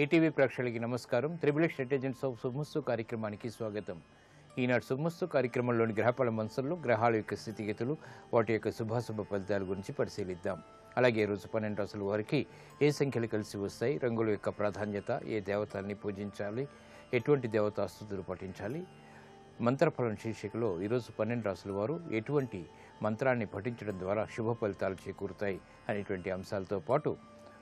ETV ప్రేక్షకులకి నమస్కారం. Triple strategies of శుభమస్తు కార్యక్రమానికి స్వాగతం. ఈనాడు శుభమస్తు కార్యక్రమంలోని గ్రహఫల మంత్రంలో గ్రహాల యొక్క స్థితిగతులు, వాటి యొక్క శుభాశుభ ఫలితాల గురించి పరిశీలిద్దాం. అలాగే రోజు 12 రాసుల వారికి ఏ సంఖ్యలు కలిసి వస్తాయి, రంగుల యొక్క ప్రాధాన్యత, ఏ దేవతల్ని పూజించాలి, ఎటువంటి దేవతాస్తుతులు పఠించాలి, మంత్రఫలం శీర్షికలో ఈరోజు 12 రాసుల వారు ఎటువంటి మంత్రాన్ని పఠించడం ద్వారా శుభ ఫలితాలు చేకూరుతాయి అనేటువంటి అంశాలతో పాటు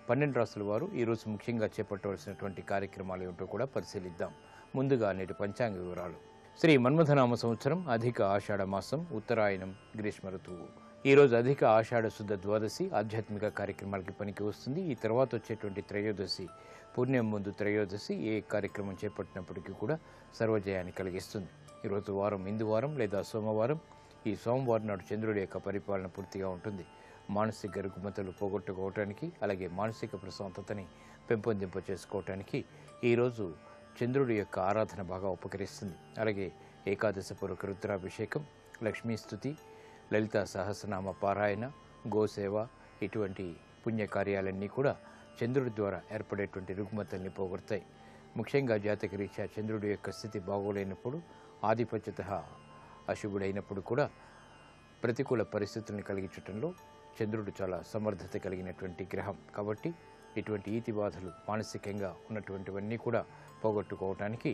12 రాసుల వారు ఈరోజు ముఖ్యంగా చేపట్టవలసినటువంటి కార్యక్రమాలు ఏమిటో కూడా పరిశీలిద్దాం. ముందుగా నేటి పంచాంగ వివరాలు. శ్రీ మన్మథనామ సంవత్సరం అధిక ఆషాఢ మాసం, ఉత్తరాయణం, గ్రీష్మ ఋతువు. ఈరోజు అధిక ఆషాఢ శుద్ధ ద్వాదశి ఆధ్యాత్మిక కార్యక్రమాలకి పనికి వస్తుంది. ఈ తర్వాత వచ్చేటువంటి త్రయోదశి, పుణ్యం ముందు త్రయోదశి ఏ కార్యక్రమం చేపట్టినప్పటికీ కూడా సర్వజయాన్ని కలిగిస్తుంది. ఈరోజు వారం ఇందువారం లేదా సోమవారం. ఈ సోమవారం నాడు చంద్రుడి యొక్క పరిపాలన పూర్తిగా ఉంటుంది. మానసిక రుగ్మతలు పోగొట్టుకోవటానికి, అలాగే మానసిక ప్రశాంతతని పెంపొందింప చేసుకోవటానికి ఈరోజు చంద్రుడి యొక్క ఆరాధన బాగా ఉపకరిస్తుంది. అలాగే ఏకాదశ పూర్వక రుద్రాభిషేకం, లక్ష్మీస్తుతి, లలితా సహస్రనామ పారాయణ, గోసేవ ఇటువంటి పుణ్యకార్యాలన్నీ కూడా చంద్రుడి ద్వారా ఏర్పడేటువంటి రుగ్మతల్ని పోగొడతాయి. ముఖ్యంగా జాతక రీత్యా చంద్రుడి యొక్క స్థితి బాగోలేనప్పుడు, ఆధిపత్యత అశుభుడైనప్పుడు కూడా ప్రతికూల పరిస్థితులను కలిగించడంలో చంద్రుడు చాలా సమర్థత కలిగినటువంటి గ్రహం. కాబట్టి ఇటువంటి ఈతి బాధలు, మానసికంగా ఉన్నటువంటివన్నీ కూడా పోగొట్టుకోవటానికి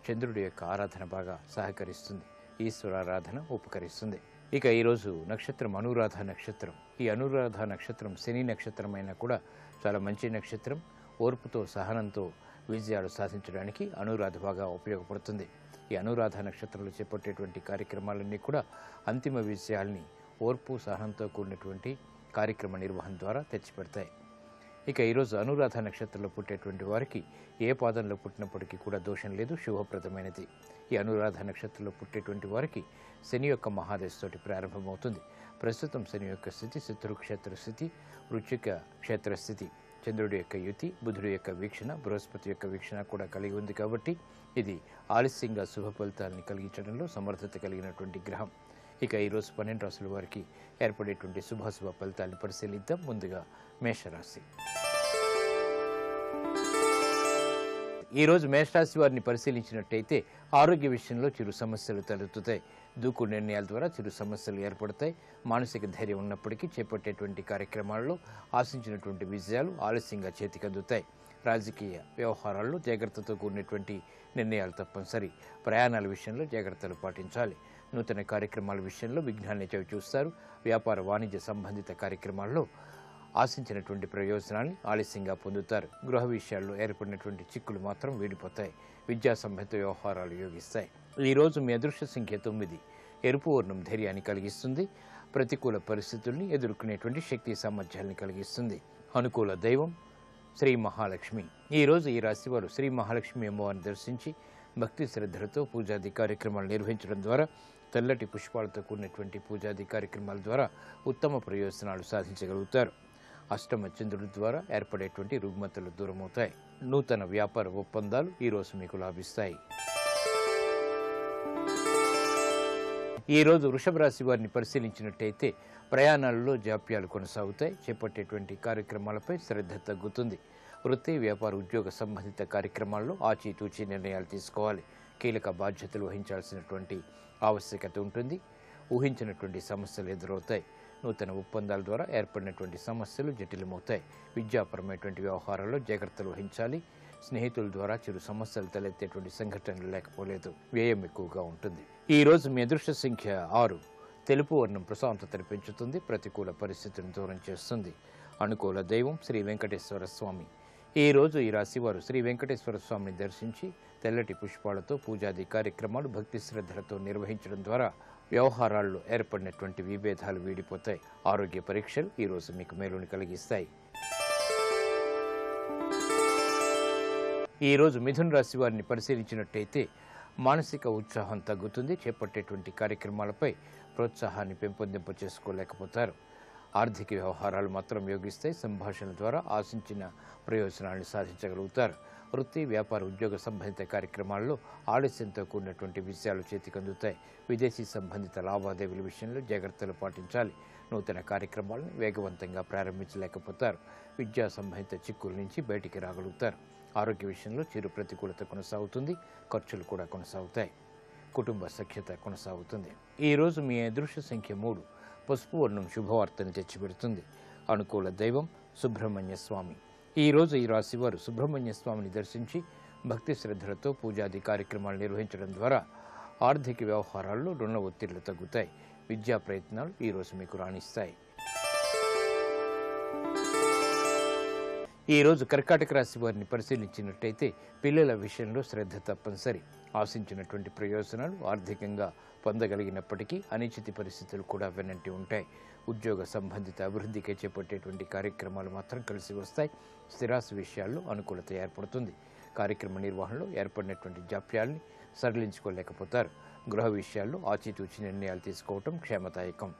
చంద్రుడి యొక్క ఆరాధన బాగా సహకరిస్తుంది. ఈశ్వరారాధన ఉపకరిస్తుంది. ఇక ఈరోజు నక్షత్రం అనురాధ నక్షత్రం. ఈ అనురాధ నక్షత్రం శని నక్షత్రం అయినా కూడా చాలా మంచి నక్షత్రం. ఓర్పుతో, సహనంతో విజయాలు సాధించడానికి అనురాధ బాగా ఉపయోగపడుతుంది. ఈ అనురాధ నక్షత్రంలో చేపట్టేటువంటి కార్యక్రమాలన్నీ కూడా అంతిమ విజయాల్ని ఓర్పు, సహనంతో కూడినటువంటి కార్యక్రమ నిర్వహణ ద్వారా తెచ్చిపెడతాయి. ఇక ఈరోజు అనురాధ నక్షత్రంలో పుట్టేటువంటి వారికి ఏ పాదంలో పుట్టినప్పటికీ కూడా దోషం లేదు, శుభప్రదమైనది. ఈ అనురాధ నక్షత్రంలో పుట్టేటువంటి వారికి శని యొక్క మహాదశతోటి ప్రారంభమవుతుంది. ప్రస్తుతం శని యొక్క స్థితి శత్రు క్షేత్ర స్థితి, వృశ్చిక క్షేత్రస్థితి, చంద్రుడి యొక్క యుతి, బుధుడి యొక్క వీక్షణ, బృహస్పతి యొక్క వీక్షణ కూడా కలిగి ఉంది. కాబట్టి ఇది ఆలస్యంగా శుభ ఫలితాలని కలిగించడంలో సమర్థత కలిగినటువంటి గ్రహం. ఇక ఈరోజు 12 రాసుల వారికి ఏర్పడేటువంటి శుభాశుభ ఫలితాలను పరిశీలిద్దాం. ముందుగా మేషరాశి. ఈరోజు మేషరాశి వారిని పరిశీలించినట్టయితే ఆరోగ్య విషయంలో చిరు సమస్యలు తలెత్తుతాయి. దూకు నిర్ణయాల ద్వారా చిరు సమస్యలు ఏర్పడతాయి. మానసిక ధైర్యం ఉన్నప్పటికీ చేపట్టేటువంటి కార్యక్రమాల్లో ఆశించినటువంటి విజయాలు ఆలస్యంగా చేతికందుతాయి. రాజకీయ వ్యవహారాల్లో జాగ్రత్తతో కూడినటువంటి నిర్ణయాలు తప్పనిసరి. ప్రయాణాల విషయంలో జాగ్రత్తలు పాటించాలి. నూతన కార్యక్రమాల విషయంలో విఘ్నాన్ని చవిచూస్తారు. వ్యాపార వాణిజ్య సంబంధిత కార్యక్రమాల్లో ఆశించినటువంటి ప్రయోజనాన్ని ఆలస్యంగా పొందుతారు. గృహ విషయాల్లో ఏర్పడినటువంటి చిక్కులు మాత్రం వీడిపోతాయి. విద్యా సంబంధిత వ్యవహారాలు యోగిస్తాయి. ఈరోజు మీ అదృష్ట సంఖ్య 9. ఎరుపు వర్ణం ధైర్యాన్ని కలిగిస్తుంది. ప్రతికూల పరిస్థితుల్ని ఎదుర్కొనేటువంటి శక్తి సామర్థ్యాన్ని కలిగిస్తుంది. అనుకూల దైవం శ్రీ మహాలక్ష్మి. ఈరోజు ఈ రాశి వారు శ్రీ మహాలక్ష్మి అమ్మవారిని దర్శించి భక్తి శ్రద్ధలతో పూజాది కార్యక్రమాలు నిర్వహించడం ద్వారా, తెల్లటి పుష్పాలతో కూడినటువంటి పూజాది కార్యక్రమాల ద్వారా ఉత్తమ ప్రయోజనాలు సాధించగలుగుతారు. అష్టమ చంద్రుడి ద్వారా ఏర్పడేటువంటి రుగ్మతలు దూరమవుతాయి. నూతన వ్యాపార ఒప్పందాలు ఈరోజు మీకు లాభిస్తాయి. ఈరోజు వృషభ రాశి వారిని పరిశీలించినట్టయితే ప్రయాణాలలో జాప్యాలు కొనసాగుతాయి. చేపట్టేటువంటి కార్యక్రమాలపై శ్రద్ధ తగ్గుతుంది. వృత్తి, వ్యాపార, ఉద్యోగ సంబంధిత కార్యక్రమాల్లో ఆచితూచి నిర్ణయాలు తీసుకోవాలి. కీలక బాధ్యతలు వహించాల్సినటువంటి ఆవశ్యకత ఉంటుంది. ఊహించినటువంటి సమస్యలు ఎదురవుతాయి. నూతన ఒప్పందాల ద్వారా ఏర్పడినటువంటి సమస్యలు జటిలమవుతాయి. విద్యాపరమైనటువంటి వ్యవహారాల్లో జాగ్రత్తలు వహించాలి. స్నేహితుల ద్వారా చిరు సమస్యలు తలెత్తేటువంటి సంఘటనలు లేకపోలేదు. వ్యయం ఎక్కువగా ఉంటుంది. ఈరోజు మీ అదృష్ట సంఖ్య 6. తెలుపు వర్ణం ప్రశాంతతను పెంచుతుంది. ప్రతికూల పరిస్థితులను దూరం చేస్తుంది. అనుకూల దైవం శ్రీ వెంకటేశ్వర స్వామి. ఈరోజు ఈ రాశి వారు శ్రీ వెంకటేశ్వర స్వామిని దర్శించి తెల్లటి పుష్పాలతో పూజాది కార్యక్రమాలు భక్తి శ్రద్ధలతో నిర్వహించడం ద్వారా వ్యవహారాల్లో ఏర్పడినటువంటి విభేదాలు వీడిపోతాయి. ఆరోగ్య పరీక్షలు ఈరోజు మీకు మేలుని కలిగిస్తాయి. ఈరోజు మిథున రాశి వారిని పరిశీలించినట్టయితే మానసిక ఉత్సాహం తగ్గుతుంది. చేపట్టేటువంటి కార్యక్రమాలపై ప్రోత్సాహాన్ని పెంపొందింప చేసుకోలేకపోతారు. ఆర్థిక వ్యవహారాలు మాత్రం యోగిస్తాయి. సంభాషణల ద్వారా ఆశించిన ప్రయోజనాలను సాధించగలుగుతారు. వృత్తి, వ్యాపార, ఉద్యోగ సంబంధిత కార్యక్రమాల్లో ఆలస్యంతో కూడినటువంటి విషయాలు చేతికందుతాయి. విదేశీ సంబంధిత లావాదేవీల విషయంలో జాగ్రత్తలు పాటించాలి. నూతన కార్యక్రమాలను వేగవంతంగా ప్రారంభించలేకపోతారు. విద్యా సంబంధిత చిక్కుల నుంచి బయటికి రాగలుగుతారు. ఆరోగ్య విషయంలో చిరు ప్రతికూలత కొనసాగుతుంది. ఖర్చులు కూడా కొనసాగుతాయి. కుటుంబ సఖ్యత కొనసాగుతుంది. ఈరోజు మీ అదృష్ట సంఖ్య 3. పసుపు వర్ణం శుభవార్తను తెచ్చిపెడుతుంది. అనుకూల దైవం సుబ్రహ్మణ్య స్వామి. ఈరోజు ఈ రాశి వారు సుబ్రహ్మణ్య స్వామిని దర్శించి భక్తి శ్రద్ధలతో పూజాది కార్యక్రమాలు నిర్వహించడం ద్వారా ఆర్థిక వ్యవహారాల్లో రుణ ఒత్తిళ్లు తగ్గుతాయి. విద్యా ప్రయత్నాలు ఈరోజు మీకు రాణిస్తాయి. ఈరోజు కర్కాటక రాశి వారిని పరిశీలించినట్టయితే పిల్లల విషయంలో శ్రద్ధ తప్పనిసరి. ఆశించినటువంటి ప్రయోజనాలు ఆర్థికంగా పొందగలిగినప్పటికీ అనిశ్చిత పరిస్థితులు కూడా వెన్నంటి ఉంటాయి. ఉద్యోగ సంబంధిత అభివృద్ధికి చేపట్టేటువంటి కార్యక్రమాలు మాత్రం కలిసి వస్తాయి. స్థిరాస్తి విషయాల్లో అనుకూలత ఏర్పడుతుంది. కార్యక్రమ నిర్వహణలో ఏర్పడినటువంటి జాప్యాల్ని సడలించుకోలేకపోతారు. గృహ విషయాల్లో ఆచితూచి నిర్ణయాలు తీసుకోవటం క్షేమదాయకం.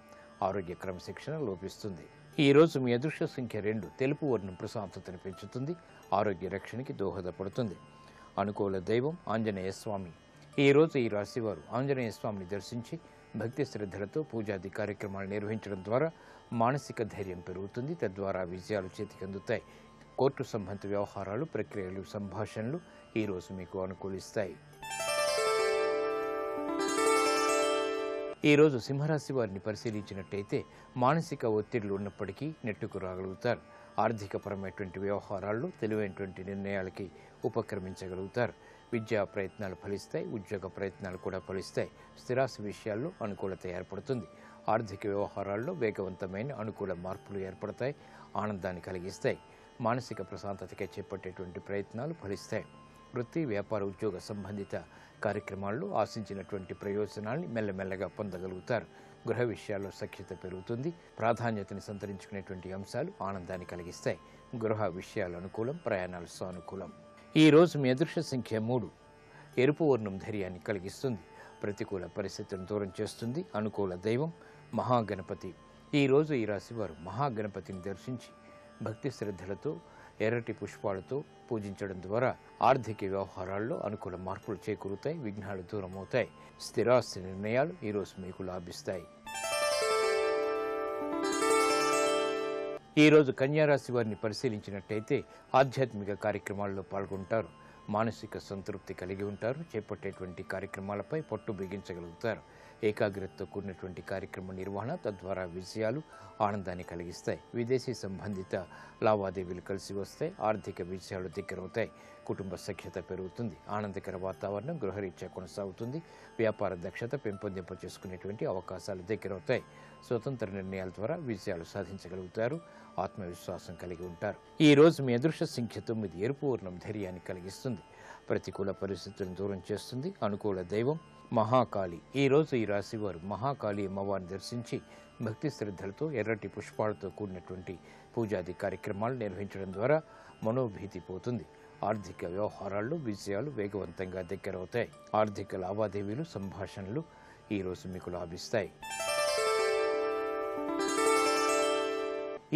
ఆరోగ్య క్రమశిక్షణ లోపిస్తుంది. ఈరోజు మీ అదృష్ట సంఖ్య 2. తెలుపు వర్ణం ప్రశాంతతను పెంచుతుంది. ఆరోగ్య రక్షణకి దోహదపడుతుంది. అనుకూల దైవం ఆంజనేయ స్వామి. ఈరోజు ఈ రాశివారు ఆంజనేయ స్వామిని దర్శించి భక్తి శ్రద్ధలతో పూజాది కార్యక్రమాలు నిర్వహించడం ద్వారా మానసిక ధైర్యం పెరుగుతుంది. తద్వారా విజయాలు చేతికి అందుతాయి. కోర్టు సంబంధిత వ్యవహారాలు, ప్రక్రియలు, సంభాషణలు ఈరోజు మీకు అనుకూలిస్తాయి. ఈరోజు సింహరాశి వారిని పరిశీలించినట్టయితే మానసిక ఒత్తిళ్లు ఉన్నప్పటికీ నెట్టుకు రాగలుగుతారు. ఆర్థికపరమైనటువంటి వ్యవహారాల్లో తెలివైనటువంటి నిర్ణయాలకి ఉపక్రమించగలుగుతారు. విద్యా ప్రయత్నాలు ఫలిస్తాయి. ఉద్యోగ ప్రయత్నాలు కూడా ఫలిస్తాయి. స్థిరాస్తి విషయాల్లో అనుకూలత ఏర్పడుతుంది. ఆర్థిక వ్యవహారాల్లో వేగవంతమైన అనుకూల మార్పులు ఏర్పడతాయి. ఆనందాన్ని కలిగిస్తాయి. మానసిక ప్రశాంతతకే చేపట్టేటువంటి ప్రయత్నాలు ఫలిస్తాయి. వృత్తి, వ్యాపార, ఉద్యోగ సంబంధిత కార్యక్రమాల్లో ఆశించినటువంటి ప్రయోజనాల్ని మెల్లమెల్లగా పొందగలుగుతారు. గృహ విషయాల్లో సఖ్యత పెరుగుతుంది. ప్రాధాన్యతని సంతరించుకునేటువంటి అంశాలు ఆనందాన్ని కలిగిస్తాయి. గృహ విషయాలు అనుకూలం, ప్రయాణాలు సానుకూలం. ఈరోజు మీ అదృష్ట సంఖ్య 3. ఎరుపు వర్ణం ధైర్యాన్ని కలిగిస్తుంది. ప్రతికూల పరిస్థితులను దూరం చేస్తుంది. అనుకూల దైవం మహాగణపతి. ఈరోజు ఈ రాశి వారు మహాగణపతిని దర్శించి భక్తి శ్రద్ధలతో ఎర్రటి పుష్పాలతో పూజించడం ద్వారా ఆర్థిక వ్యవహారాల్లో అనుకూల మార్పులు చేకూరుతాయి. విఘ్నాలు దూరమవుతాయి. స్థిరాస్తి నిర్ణయాలు ఈరోజు మీకు లాభిస్తాయి. ఈరోజు కన్యారాశి వారిని పరిశీలించినట్టయితే ఆధ్యాత్మిక కార్యక్రమాల్లో పాల్గొంటారు. మానసిక సంతృప్తి కలిగి ఉంటారు. చేపట్టేటువంటి కార్యక్రమాలపై పట్టు బిగించగలుగుతారు. ఏకాగ్రతతో కూడినటువంటి కార్యక్రమ నిర్వహణ తద్వారా విజయాలు, ఆనందాన్ని కలిగిస్తాయి. విదేశీ సంబంధిత లావాదేవీలు కలిసి వస్తాయి. ఆర్థిక విజయాలు దగ్గరవుతాయి. కుటుంబ సఖ్యత పెరుగుతుంది. ఆనందకర వాతావరణం గృహరీత్యా కొనసాగుతుంది. వ్యాపార దక్షత పెంపొందింప చేసుకునేటువంటి అవకాశాలు దగ్గరవుతాయి. స్వతంత్ర నిర్ణయాల ద్వారా విజయాలు సాధించగలుగుతారు. ఆత్మవిశ్వాసం కలిగి ఉంటారు. ఈ రోజు మీ అదృష్ట సంఖ్య 9. ఎరుపు వర్ణం ధైర్యాన్ని కలిగిస్తుంది. ప్రతికూల పరిస్థితులను దూరం చేస్తుంది. అనుకూల దైవం మహాకాళి. ఈ రోజు ఈ రాశి వారు మహాకాళి అమ్మవారిని దర్శించి భక్తి శ్రద్ధలతో ఎర్రటి పుష్పాలతో కూడినటువంటి పూజాది కార్యక్రమాలు నిర్వహించడం ద్వారా మనోభీతి పోతుంది. ఆర్థిక వ్యవహారాల్లో విజయాలు వేగవంతంగా దగ్గరవుతాయి. ఆర్థిక లావాదేవీలు, సంభాషణలు ఈరోజు మీకు లాభిస్తాయి.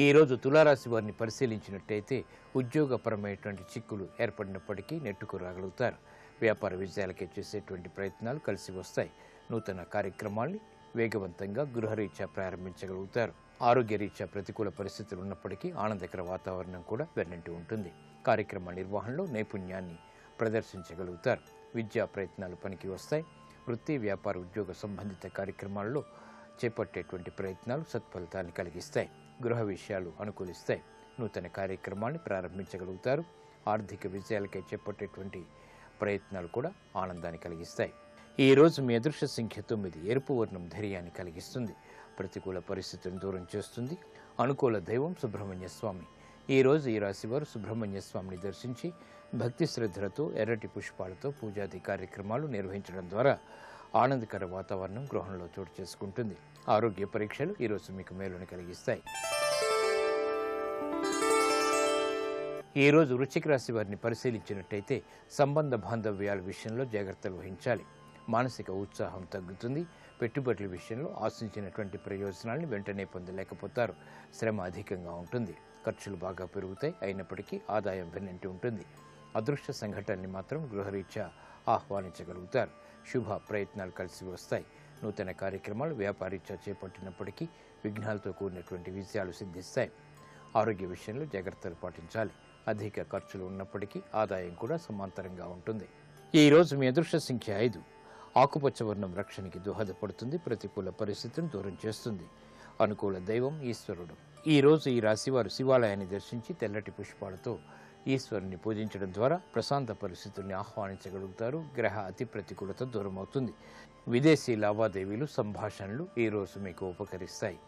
ఈరోజు తులారాశి వారిని పరిశీలించినట్టయితే ఉద్యోగపరమైనటువంటి చిక్కులు ఏర్పడినప్పటికీ నెట్టుకు రాగలుగుతారు. వ్యాపార విజయాలకే చేసేటువంటి ప్రయత్నాలు కలిసి వస్తాయి. నూతన కార్యక్రమాల్ని వేగవంతంగా గృహరీత్యా ప్రారంభించగలుగుతారు. ఆరోగ్యరీత్యా ప్రతికూల పరిస్థితులు ఉన్నప్పటికీ ఆనందకర వాతావరణం కూడా వెన్నంటి ఉంటుంది. కార్యక్రమ నిర్వహణలో నైపుణ్యాన్ని ప్రదర్శించగలుగుతారు. విద్యా ప్రయత్నాలు పనికి వస్తాయి. వృత్తి, వ్యాపార, ఉద్యోగ సంబంధిత కార్యక్రమాల్లో చేపట్టేటువంటి ప్రయత్నాలు సత్ఫలితాన్ని కలిగిస్తాయి. గృహ విషయాలు అనుకూలిస్తాయి. నూతన కార్యక్రమాన్ని ప్రారంభించగలుగుతారు. ఆర్థిక విజయాలకై చేపట్టేటువంటి ప్రయత్నాలు కూడా ఆనందాన్ని కలిగిస్తాయి. ఈ రోజు మీ అదృష్ట సంఖ్య 9. ఎరుపు వర్ణం ధైర్యాన్ని కలిగిస్తుంది. ప్రతికూల పరిస్థితులను దూరం చేస్తుంది. అనుకూల దైవం సుబ్రహ్మణ్య స్వామి. ఈ రోజు ఈ రాశి వారు సుబ్రహ్మణ్య స్వామిని దర్శించి భక్తి శ్రద్ధలతో ఎర్రటి పుష్పాలతో పూజాది కార్యక్రమాలు నిర్వహించడం ద్వారా ఆనందకర వాతావరణం గృహంలో చోటు చేసుకుంటుంది. ఆరోగ్య పరీక్షలు ఈరోజు మీకు మేలుని కలిగిస్తాయి. ఈ రోజు వృశ్చిక రాశి వారిని పరిశీలించినట్టయితే సంబంధ బాంధవ్యాల విషయంలో జాగ్రత్తలు వహించాలి. మానసిక ఉత్సాహం తగ్గుతుంది. పెట్టుబడుల విషయంలో ఆశించినటువంటి ప్రయోజనాలను వెంటనే పొందలేకపోతారు. శ్రమ అధికంగా ఉంటుంది. ఖర్చులు బాగా పెరుగుతాయి. అయినప్పటికీ ఆదాయం వెన్నంటి ఉంటుంది. అదృష్ట సంఘటనని మాత్రం గృహరీత్యా ఆహ్వానించగలుగుతారు. శుభ ప్రయత్నాలు కలిసి వస్తాయి. నూతన కార్యక్రమాలు వ్యాపారీత్యా చేపట్టినప్పటికీ విఘ్నాలతో కూడినటువంటి విజయాలు సిద్ధిస్తాయి. ఆరోగ్య విషయంలో జాగ్రత్తలు పాటించాలి. అధిక ఖర్చులు ఉన్నప్పటికీ ఆదాయం కూడా సమాంతరంగా ఉంటుంది. ఈరోజు మీ అదృష్ట సంఖ్య 5. ఆకుపచ్చ వర్ణం రక్షణకి దోహదపడుతుంది. ప్రతికూల పరిస్థితులను దూరం చేస్తుంది. అనుకూల దైవం ఈశ్వరుడు. ఈరోజు ఈ రాశివారు శివాలయాన్ని దర్శించి తెల్లటి పుష్పాలతో ఈశ్వరుని పూజించడం ద్వారా ప్రశాంత పరిస్థితుల్ని ఆహ్వానించగలుగుతారు. గ్రహ అతి ప్రతికూలత దూరం అవుతుంది. విదేశీ లావాదేవీలు, సంభాషణలు ఈరోజు మీకు ఉపకరిస్తాయి.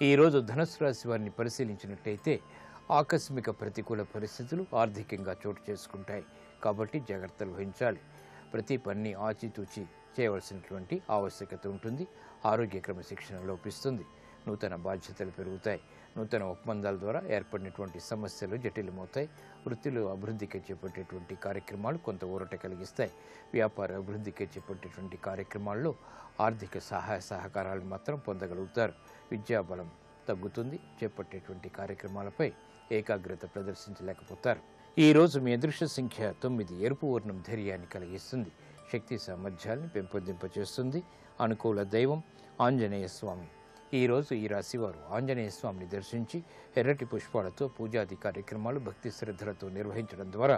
ఈరోజు ధనుస్సు రాశి వారిని పరిశీలించినట్టయితే ఆకస్మిక ప్రతికూల పరిస్థితులు ఆర్థికంగా చోటు చేసుకుంటాయి. కాబట్టి జాగ్రత్తలు వహించాలి. ప్రతి పని ఆచితూచి చేయవలసినటువంటి ఆవశ్యకత ఉంటుంది. ఆరోగ్య క్రమశిక్షణ లోపిస్తుంది. నూతన బాధ్యతలు పెరుగుతాయి. నూతన ఒప్పందాల ద్వారా ఏర్పడినటువంటి సమస్యలు జటిలమవుతాయి. వృత్తిలో అభివృద్ధికి చేపట్టేటువంటి కార్యక్రమాలు కొంత ఊరట కలిగిస్తాయి. వ్యాపార అభివృద్ధికి చేపట్టేటువంటి కార్యక్రమాల్లో ఆర్థిక సహాయ సహకారాలు మాత్రం పొందగలుగుతారు. విద్యాబలం తగ్గుతుంది. చేపట్టేటువంటి కార్యక్రమాలపై ఏకాగ్రత ప్రదర్శించలేకపోతారు. ఈరోజు మీ అదృష్ట సంఖ్య 9. ఎరుపు వర్ణం ధైర్యాన్ని కలిగిస్తుంది. శక్తి సామర్థ్యాన్ని పెంపొందింపచేస్తుంది. అనుకూల దైవం ఆంజనేయ స్వామి. ఈరోజు ఈ రాశివారు ఆంజనేయ స్వామిని దర్శించి ఎర్రటి పుష్పాలతో పూజాది కార్యక్రమాలు భక్తి శ్రద్ధలతో నిర్వహించడం ద్వారా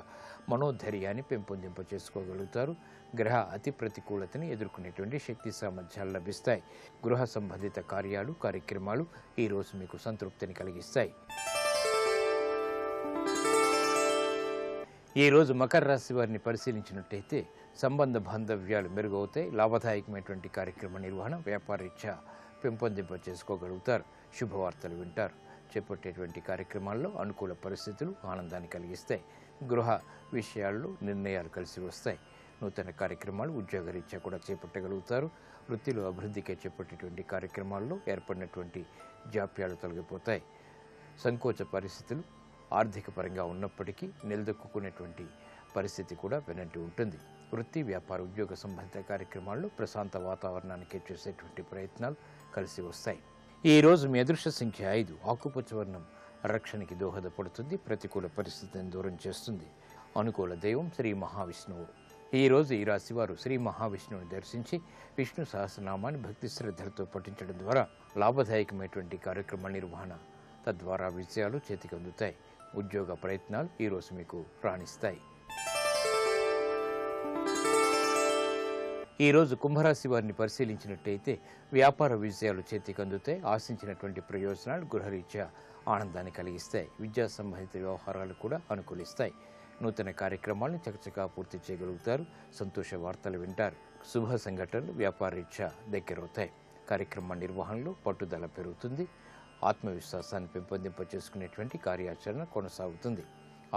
మనోధైర్యాన్ని పెంపొందింపచేసుకోగలుగుతారు. గ్రహ అతి ప్రతికూలతని ఎదుర్కొనేటువంటి శక్తి సామర్థ్యాలు లభిస్తాయి. గృహ సంబంధిత కార్యక్రమాలు ఈరోజు మీకు సంతృప్తిని కలిగిస్తాయి. ఈరోజు మకర రాశి వారిని పరిశీలించినట్టయితే సంబంధ బాంధవ్యాలు మెరుగవుతాయి. లాభదాయకమైనటువంటి కార్యక్రమ నిర్వహణ, వ్యాపారరీత్యా పెంపొందింపచేసుకోగలుగుతారు. శుభవార్తలు వింటారు. చేపట్టేటువంటి కార్యక్రమాల్లో అనుకూల పరిస్థితులు ఆనందాన్ని కలిగిస్తాయి. గృహ విషయాల్లో నిర్ణయాలు కలిసి వస్తాయి. నూతన కార్యక్రమాలు ఉద్యోగరీత్యా కూడా చేపట్టగలుగుతారు. వృత్తిలో అభివృద్ధికి చేపట్టేటువంటి కార్యక్రమాల్లో ఏర్పడినటువంటి జాప్యాలు తొలగిపోతాయి. సంకోచ పరిస్థితులు ఆర్థిక పరంగా ఉన్నప్పటికీ నిలదొక్కునేటువంటి పరిస్థితి కూడా వెనంటి ఉంటుంది. వృత్తి, వ్యాపార, ఉద్యోగ సంబంధిత కార్యక్రమాల్లో ప్రశాంత వాతావరణానికి చేసేటువంటి ప్రయత్నాలు కలిసి వస్తాయి. ఈరోజు మీ అదృష్ట సంఖ్య 5. ఆకుపచ్చ వర్ణం రక్షణకి దోహదపడుతుంది. ప్రతికూల పరిస్థితిని దూరం చేస్తుంది. అనుకూల దైవం శ్రీ మహావిష్ణువు. ఈరోజు ఈ రాశివారు శ్రీ మహావిష్ణువుని దర్శించి విష్ణు సహస్రనామాన్ని భక్తి శ్రద్ధలతో పఠించడం ద్వారా లాభదాయకమైనటువంటి కార్యక్రమ నిర్వహణ, తద్వారా విజయాలు చేతికి అందుతాయి. ఉద్యోగ ప్రయత్నాలు ఈరోజు మీకు రాణిస్తాయి. ఈరోజు కుంభరాశి వారిని పరిశీలించినట్టయితే వ్యాపార విజయాలు చేతికి అందుతాయి. ఆశించినటువంటి ప్రయోజనాలు గృహరీత్యా ఆనందాన్ని కలిగిస్తాయి. విద్యా సంబంధిత వ్యవహారాలు కూడా అనుకూలిస్తాయి. నూతన కార్యక్రమాలను చకచకా పూర్తి చేయగలుగుతారు. సంతోష వార్తలు వింటారు. శుభ సంఘటనలు వ్యాపారరీత్యా దగ్గరవుతాయి. కార్యక్రమ నిర్వహణలో పట్టుదల పెరుగుతుంది. ఆత్మవిశ్వాసాన్ని పెంపొందింపచేసుకునేటువంటి కార్యాచరణ కొనసాగుతుంది.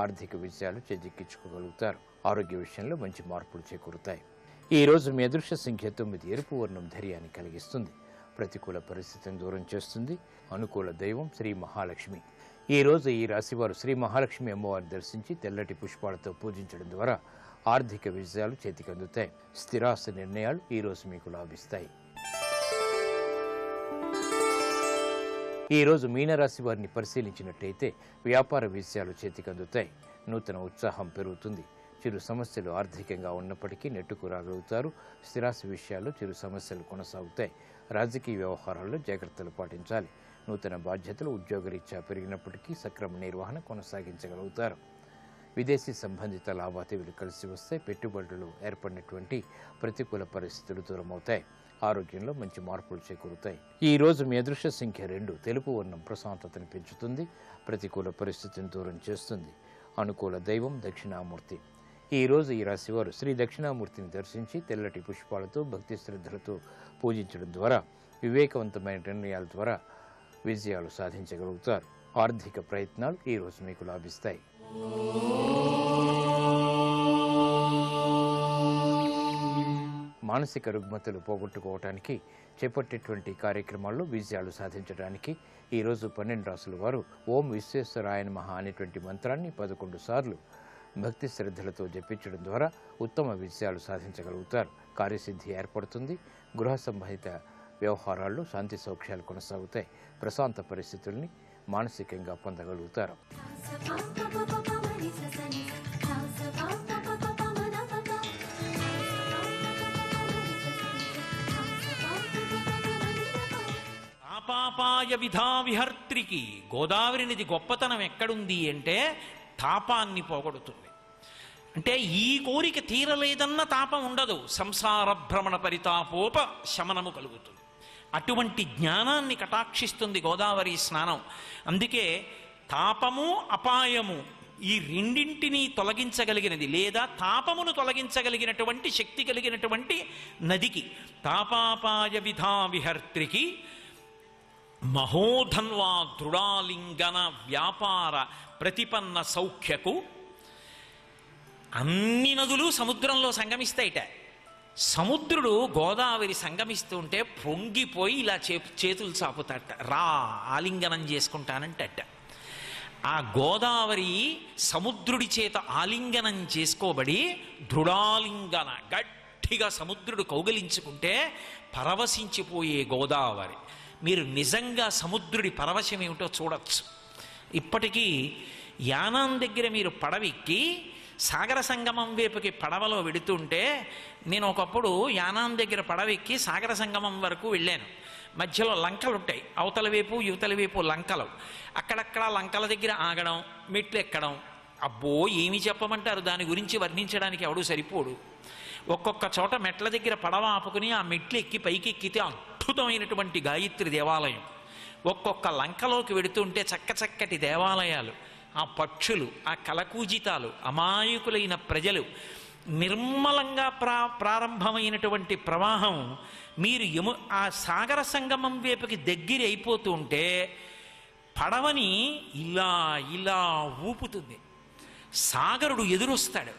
ఆర్థిక విజయాలు చేజిక్కించుకోగలుగుతారు. ఆరోగ్య విషయంలో మంచి మార్పులు చేకూరుతాయి. ఈరోజు మీ అదృష్ట సంఖ్య 9. ఎరుపు వర్ణం ధైర్యాన్ని కలిగిస్తుంది. ప్రతికూల పరిస్థితిని దూరం చేస్తుంది. అనుకూల దైవం శ్రీ మహాలక్ష్మి. ఈరోజు ఈ రాశివారు శ్రీ మహాలక్ష్మి అమ్మవారిని దర్శించి తెల్లటి పుష్పాలతో పూజించడం ద్వారా ఆర్థిక విజయాలు చేతికి అందుతాయి. స్థిరాస్తి నిర్ణయాలు ఈరోజు మీకు లాభిస్తాయి. ఈరోజు మీనరాశి వారిని పరిశీలించినట్టయితే వ్యాపార విజయాలు చేతికి అందుతాయి. నూతన ఉత్సాహం పెరుగుతుంది. చిరు సమస్యలు ఆర్థికంగా ఉన్నప్పటికీ నెట్టుకు రాగలుగుతారు. స్థిరాస్తి విషయాల్లో చిరు సమస్యలు కొనసాగుతాయి. రాజకీయ వ్యవహారాల్లో జాగ్రత్తలు పాటించాలి. నూతన బాధ్యతలు ఉద్యోగరీత్యా పెరిగినప్పటికీ సక్రమ నిర్వహణ కొనసాగించగలుగుతారు. విదేశీ సంబంధిత లావాదేవీలు కలిసి వస్తాయి. పెట్టుబడులు ఏర్పడినటువంటి ప్రతికూల పరిస్థితులు దూరమవుతాయి. ఆరోగ్యంలో మంచి మార్పులు చేకూరుతాయి. ఈ రోజు మీ అదృష్ట సంఖ్య 2. తెలుపు వర్ణం ప్రశాంతతను పెంచుతుంది. ప్రతికూల పరిస్థితిని దూరం చేస్తుంది. అనుకూల దైవం దక్షిణామూర్తి. ఈ రోజు ఈ రాశివారు శ్రీ దక్షిణామూర్తిని దర్శించి తెల్లటి పుష్పాలతో భక్తి శ్రద్ధలతో పూజించడం ద్వారా వివేకవంతమైన నిర్ణయాల ద్వారా విజయాలు సాధించగలుగుతారు. ఆర్థిక ప్రయత్నాలు ఈ రోజు మీకు లాభిస్తాయి. మానసిక రుగ్మతలు పోగొట్టుకోవటానికి చేపట్టేటువంటి కార్యక్రమాల్లో విజయాలు సాధించడానికి ఈరోజు 12 రాసుల వారు ఓం విశ్వేశ్వరాయ నమః అనేటువంటి మంత్రాన్ని 11 సార్లు భక్తి శ్రద్ధలతో జపించడం ద్వారా ఉత్తమ విజయాలు సాధించగలుగుతారు. కార్యసిద్ధి ఏర్పడుతుంది. గృహ సంబంధిత వ్యవహారాల్లో శాంతి సౌఖ్యాలు కొనసాగుతాయి. ప్రశాంత పరిస్థితుల్ని మానసికంగా పొందగలుగుతారు. తాపాపాయ విధా విహర్త్రికి గోదావరి నది గొప్పతనం ఎక్కడుంది అంటే తాపాన్ని పోగొడుతుంది. అంటే ఈ కోరిక తీరలేదన్న తాపం ఉండదు, సంసార భ్రమణ పరితాపోప శమనము కలుగుతుంది. అటువంటి జ్ఞానాన్ని కటాక్షిస్తుంది గోదావరి స్నానం. అందుకే తాపము అపాయము ఈ రెండింటినీ తొలగించగలిగినది, లేదా తాపమును తొలగించగలిగినటువంటి శక్తి కలిగినటువంటి నదికి, తాపాపాయ విధా విహర్త్రికి మహోధన్వా దృఢాలింగన వ్యాపార ప్రతిపన్న సౌఖ్యకు. అన్ని నదులు సముద్రంలో సంగమిస్తాయిట. సముద్రుడు గోదావరి సంగమిస్తుంటే పొంగిపోయి ఇలా చేతులు చాపుతాట, రా ఆలింగనం చేసుకుంటానంటట. ఆ గోదావరి సముద్రుడి చేత ఆలింగనం చేసుకోబడి దృఢాలింగన గట్టిగా సముద్రుడు కౌగలించుకుంటే పరవశించిపోయే గోదావరి. మీరు నిజంగా సముద్రుడి పరవశం ఏమిటో చూడొచ్చు. ఇప్పటికీ యానాం దగ్గర మీరు పడవెక్కి సాగర సంగమం వైపుకి పడవలో వెడుతుంటే, నేను ఒకప్పుడు యానాం దగ్గర పడవెక్కి సాగర సంగమం వరకు వెళ్ళాను. మధ్యలో లంకలు ఉంటాయి, అవతల వైపు యువతల వైపు లంకలు. అక్కడక్కడ లంకల దగ్గర ఆగడం, మెట్లు ఎక్కడం, అబ్బో ఏమి చెప్పమంటారు, దాని గురించి వర్ణించడానికి ఎవడు సరిపోడు. ఒక్కొక్క చోట మెట్ల దగ్గర పడవ ఆపుకుని ఆ మెట్లు ఎక్కి పైకి ఎక్కితే అద్భుతమైనటువంటి గాయత్రి దేవాలయం. ఒక్కొక్క లంకలోకి వెడుతుంటే చక్కచక్కటి దేవాలయాలు, ఆ పక్షులు, ఆ కలకూజితాలు, అమాయకులైన ప్రజలు, నిర్మలంగా ప్రారంభమైనటువంటి ప్రవాహం. మీరు ఆ సాగర సంగమం వైపుకి దగ్గర అయిపోతూ ఉంటే పడవని ఇలా ఇలా ఊపుతుంది. సాగరుడు ఎదురొస్తాడు,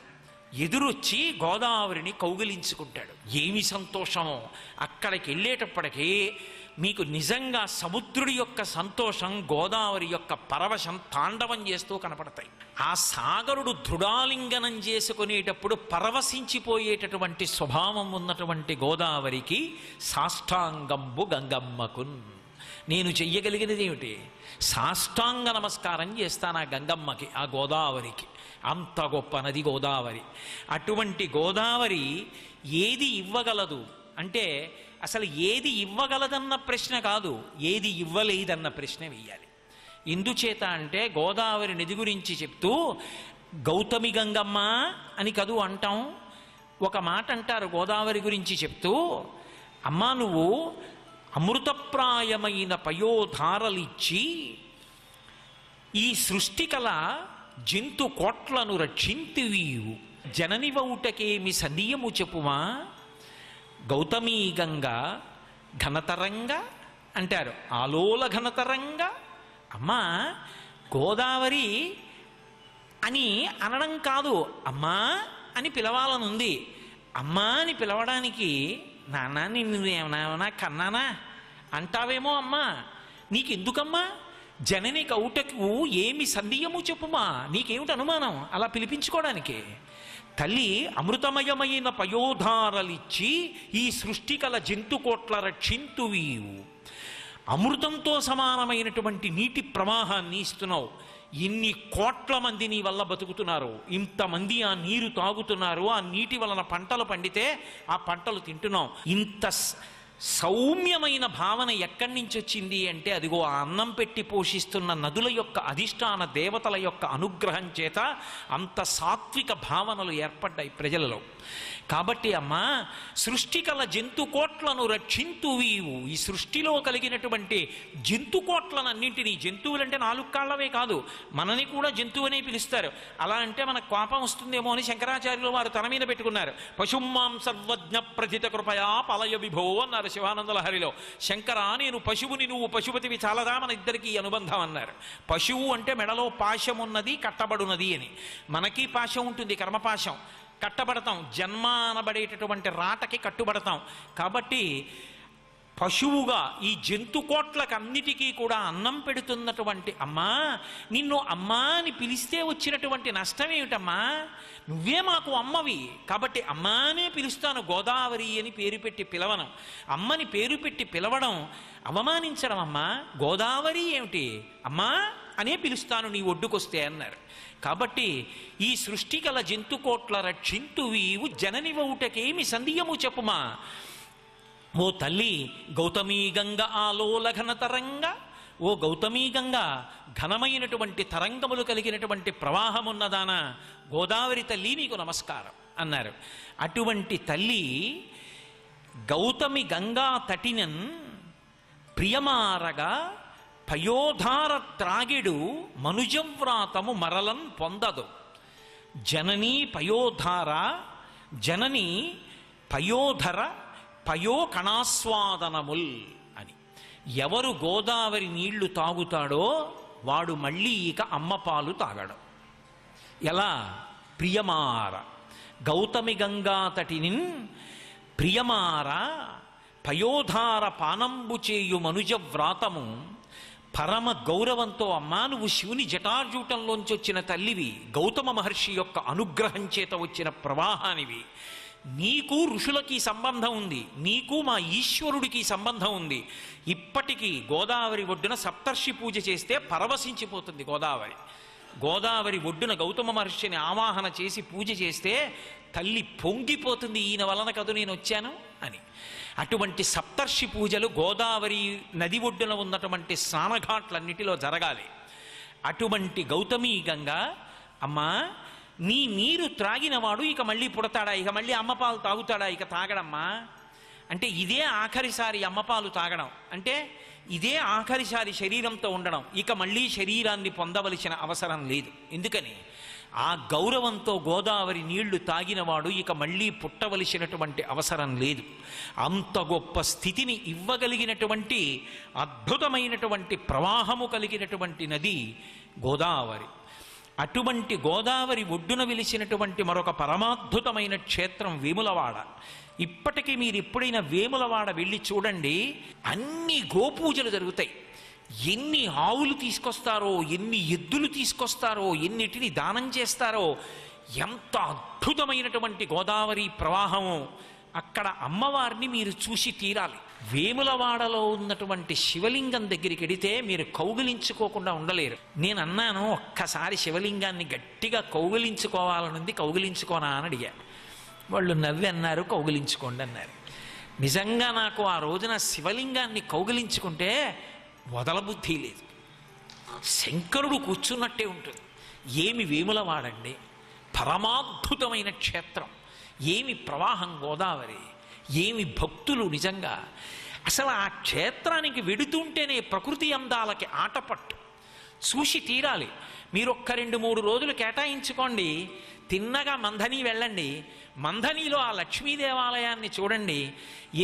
ఎదురొచ్చి గోదావరిని కౌగిలించుకుంటాడు. ఏమి సంతోషమో! అక్కడికి వెళ్ళేటప్పటికీ మీకు నిజంగా సముద్రుడి యొక్క సంతోషం, గోదావరి యొక్క పరవశం తాండవం చేస్తూ కనపడతాయి. ఆ సాగరుడు దృఢాలింగనం చేసుకునేటప్పుడు పరవశించిపోయేటటువంటి స్వభావం ఉన్నటువంటి గోదావరికి సాష్టాంగంబు గంగమ్మకున్. నేను చెయ్యగలిగినది ఏమిటి? సాష్టాంగ నమస్కారం చేస్తాను ఆ గంగమ్మకి, ఆ గోదావరికి. అంత గొప్ప నది గోదావరి. అటువంటి గోదావరి ఏది ఇవ్వగలదు అంటే, అసలు ఏది ఇవ్వగలదన్న ప్రశ్న కాదు, ఏది ఇవ్వలేదన్న ప్రశ్న వేయాలి. ఎందుచేత అంటే గోదావరి నది గురించి చెప్తూ గౌతమి గంగమ్మ అని కదూ అంటాం. ఒక మాట అంటారు గోదావరి గురించి చెప్తూ, అమ్మా నువ్వు అమృతప్రాయమైన పయోధారలిచ్చి ఈ సృష్టికల జంతు కోట్లను రక్షింతివీవు, జననివౌటకేమి సనీయము చెప్పుమా గౌతమీ గంగా ఘనతరంగా అంటారు, ఆలోల ఘనతరంగా. అమ్మా గోదావరి అని అనడం కాదు, అమ్మా అని పిలవాలనుంది. అమ్మా అని పిలవడానికి నాన్న నిన్ను ఏమన్నా కన్నానా అంటావేమో, అమ్మా నీకెందుకమ్మా, జనని కౌటకు ఏమి సందేయము చెప్పుమా, నీకేమిటి అనుమానం అలా పిలిపించుకోవడానికి? తల్లి అమృతమయమైన పయోధారలిచ్చి ఈ సృష్టికల జంతుకోట్ల రక్షింతువీవు. అమృతంతో సమానమైనటువంటి నీటి ప్రవాహాన్ని ఇస్తున్నావు. ఇన్ని కోట్ల మంది నీ వల్ల బతుకుతున్నారు, ఇంతమంది ఆ నీరు తాగుతున్నారు, ఆ నీటి వలన పంటలు పండితే ఆ పంటలు తింటున్నాం. ఇంత సౌమ్యమైన భావన ఎక్కడి నుంచి వచ్చింది అంటే, అదిగో ఆ అన్నం పెట్టి పోషిస్తున్న నదుల యొక్క అధిష్టాన దేవతల యొక్క అనుగ్రహం చేత అంత సాత్విక భావనలు ఏర్పడ్డాయి ప్రజలలో. కాబట్టి అమ్మా సృష్టికల జంతుకోట్లను రక్షింతువీవు, ఈ సృష్టిలో కలిగినటువంటి జంతుకోట్లనన్నింటినీ, జంతువులంటే 4 కాళ్ళవే కాదు, మనని కూడా జంతువునే పిలుస్తారు. అలా అంటే మనకు కోపం వస్తుందేమో అని శంకరాచార్యులు వారు తన మీద పెట్టుకున్నారు. పశుమాం సర్వజ్ఞ ప్రథిత కృపయా పలయ విభో అన్నారు శివానంద లహరిలో. శంకర నేను పశువుని, నువ్వు పశుపతివి, చాలదా మన ఇద్దరికి అనుబంధం అన్నారు. పశువు అంటే మెడలో పాశం ఉన్నది, కట్టబడున్నది అని. మనకి పాశం ఉంటుంది, కర్మపాశం, కట్టబడతాం, జన్మ అనబడేటటువంటి రాటకి కట్టుబడతాం. కాబట్టి పశువుగా ఈ జంతుకోట్లకు అన్నిటికీ కూడా అన్నం పెడుతున్నటువంటి అమ్మా, నిన్ను అమ్మా అని పిలిస్తే వచ్చినటువంటి నష్టం ఏమిటమ్మా? నువ్వే మాకు అమ్మవి, కాబట్టి అమ్మానే పిలుస్తాను, గోదావరి అని పేరు పెట్టి పిలవను. అమ్మని పేరు పెట్టి పిలవడం అవమానించడం అమ్మా. గోదావరి ఏమిటి, అమ్మా అనే పిలుస్తాను నీ ఒడ్డుకొస్తే అన్నారు. కాబట్టి ఈ సృష్టికల జంతుకోట్ల రక్షింతువీవు, జననివౌటకేమి సందేయము చెప్పుమా. ఓ తల్లి గౌతమీ గంగ ఆలోల ఘన తరంగ, ఓ గౌతమీ గంగ ఘనమైనటువంటి తరంగములు కలిగినటువంటి ప్రవాహమున్నదానా, గోదావరి తల్లి నీకు నమస్కారం అన్నారు. అటువంటి తల్లి గౌతమి గంగా తటినన్ ప్రియమారగా పయోధార త్రాగిడు మనుజవ్రాతము మరలన్ పొందదు. జననీ పయోధార, జనని పయోధర పయో కణాస్వాదనముల్ అని. ఎవరు గోదావరి నీళ్లు తాగుతాడో వాడు మళ్ళీ ఇక అమ్మ పాలు తాగడం. ఎలా? ప్రియమార గౌతమి గంగా తటిని ప్రియమార పయోధార పానంబు చేయు మనుజ వ్రాతము. పరమ గౌరవంతో, అమ్మా నువ్వు శివుని జటాజూటంలోంచి వచ్చిన తల్లివి, గౌతమ మహర్షి యొక్క అనుగ్రహం చేత వచ్చిన ప్రవాహానివి, నీకు ఋషులకి సంబంధం ఉంది, నీకు మా ఈశ్వరుడికి సంబంధం ఉంది. ఇప్పటికీ గోదావరి ఒడ్డున సప్తర్షి పూజ చేస్తే పరవశించిపోతుంది గోదావరి. గోదావరి ఒడ్డున గౌతమ మహర్షిని ఆవాహన చేసి పూజ చేస్తే తల్లి పొంగిపోతుంది, ఈయన వలన కదు నేను వచ్చాను అని. అటువంటి సప్తర్షి పూజలు గోదావరి నది ఒడ్డున ఉన్నటువంటి స్నానఘాట్లన్నిటిలో జరగాలి. అటువంటి గౌతమీ గంగా, అమ్మా నీ నీరు త్రాగినవాడు ఇక మళ్ళీ పుడతాడా, ఇక మళ్ళీ అమ్మపాలు తాగుతాడా? ఇక తాగడమ్మా అంటే ఇదే ఆఖరిసారి అమ్మపాలు తాగడం, అంటే ఇదే ఆఖరిసారి శరీరంతో ఉండడం, ఇక మళ్ళీ శరీరాన్ని పొందవలసిన అవసరం లేదు. ఎందుకని? ఆ గౌరవంతో గోదావరి నీళ్లు తాగినవాడు ఇక మళ్ళీ పుట్టవలసినటువంటి అవసరం లేదు. అంత గొప్ప స్థితిని ఇవ్వగలిగినటువంటి అద్భుతమైనటువంటి ప్రవాహము కలిగినటువంటి నది గోదావరి. అటువంటి గోదావరి ఒడ్డున వెలిసినటువంటి మరొక పరమాద్భుతమైన క్షేత్రం వేములవాడ. ఇప్పటికీ మీరు ఎప్పుడైనా వేములవాడ వెళ్ళి చూడండి, అన్ని గోపూజలు జరుగుతాయి. ఎన్ని ఆవులు తీసుకొస్తారో, ఎన్ని ఎద్దులు తీసుకొస్తారో, ఎన్నిటిని దానం చేస్తారో, ఎంత అద్భుతమైనటువంటి గోదావరి ప్రవాహము. అక్కడ అమ్మవారిని మీరు చూసి తీరాలి. వేములవాడలో ఉన్నటువంటి శివలింగం దగ్గరికి వెడితే మీరు కౌగిలించుకోకుండా ఉండలేరు. నేను అన్నాను, ఒక్కసారి శివలింగాన్ని గట్టిగా కౌగిలించుకోవాలనుంది, కౌగిలించుకోనా అని అడిగాను. వాళ్ళు నవ్వి అన్నారు, కౌగిలించుకోండి అన్నారు. నిజంగా నాకు ఆ రోజున శివలింగాన్ని కౌగిలించుకుంటే వదలబుద్ధి లేదు. శంకరుడు కూర్చున్నట్టే ఉంటుంది. ఏమి వేములవాడండి, పరమాద్భుతమైన క్షేత్రం, ఏమి ప్రవాహం గోదావరి, ఏమి భక్తులు. నిజంగా అసలు ఆ క్షేత్రానికి వెడుతుంటేనే ప్రకృతి అందాలకి ఆటపట్టు. చూసి తీరాలి. మీరు ఒక్క 2-3 రోజులు కేటాయించుకోండి, తిన్నగా మంథని వెళ్ళండి. మంథనిలో ఆ లక్ష్మీ దేవాలయాన్ని చూడండి.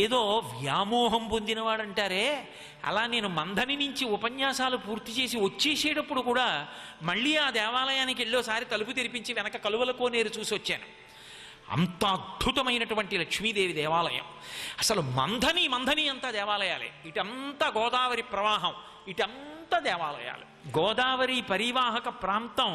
ఏదో వ్యామోహం పొందినవాడంటారే, అలా నేను మంథని నుంచి ఉపన్యాసాలు పూర్తి చేసి వచ్చేసేటప్పుడు కూడా మళ్ళీ ఆ దేవాలయానికి వెళ్ళోసారి తలుపు తెరిపించి వెనక కలువల కోనేరు చూసి వచ్చాను. అంత అద్భుతమైనటువంటి లక్ష్మీదేవి దేవాలయం. అసలు మంథని అంతా దేవాలయాలే. ఇటంతా గోదావరి ప్రవాహం, ఇటంతా దేవాలయాలు. గోదావరి పరివాహక ప్రాంతం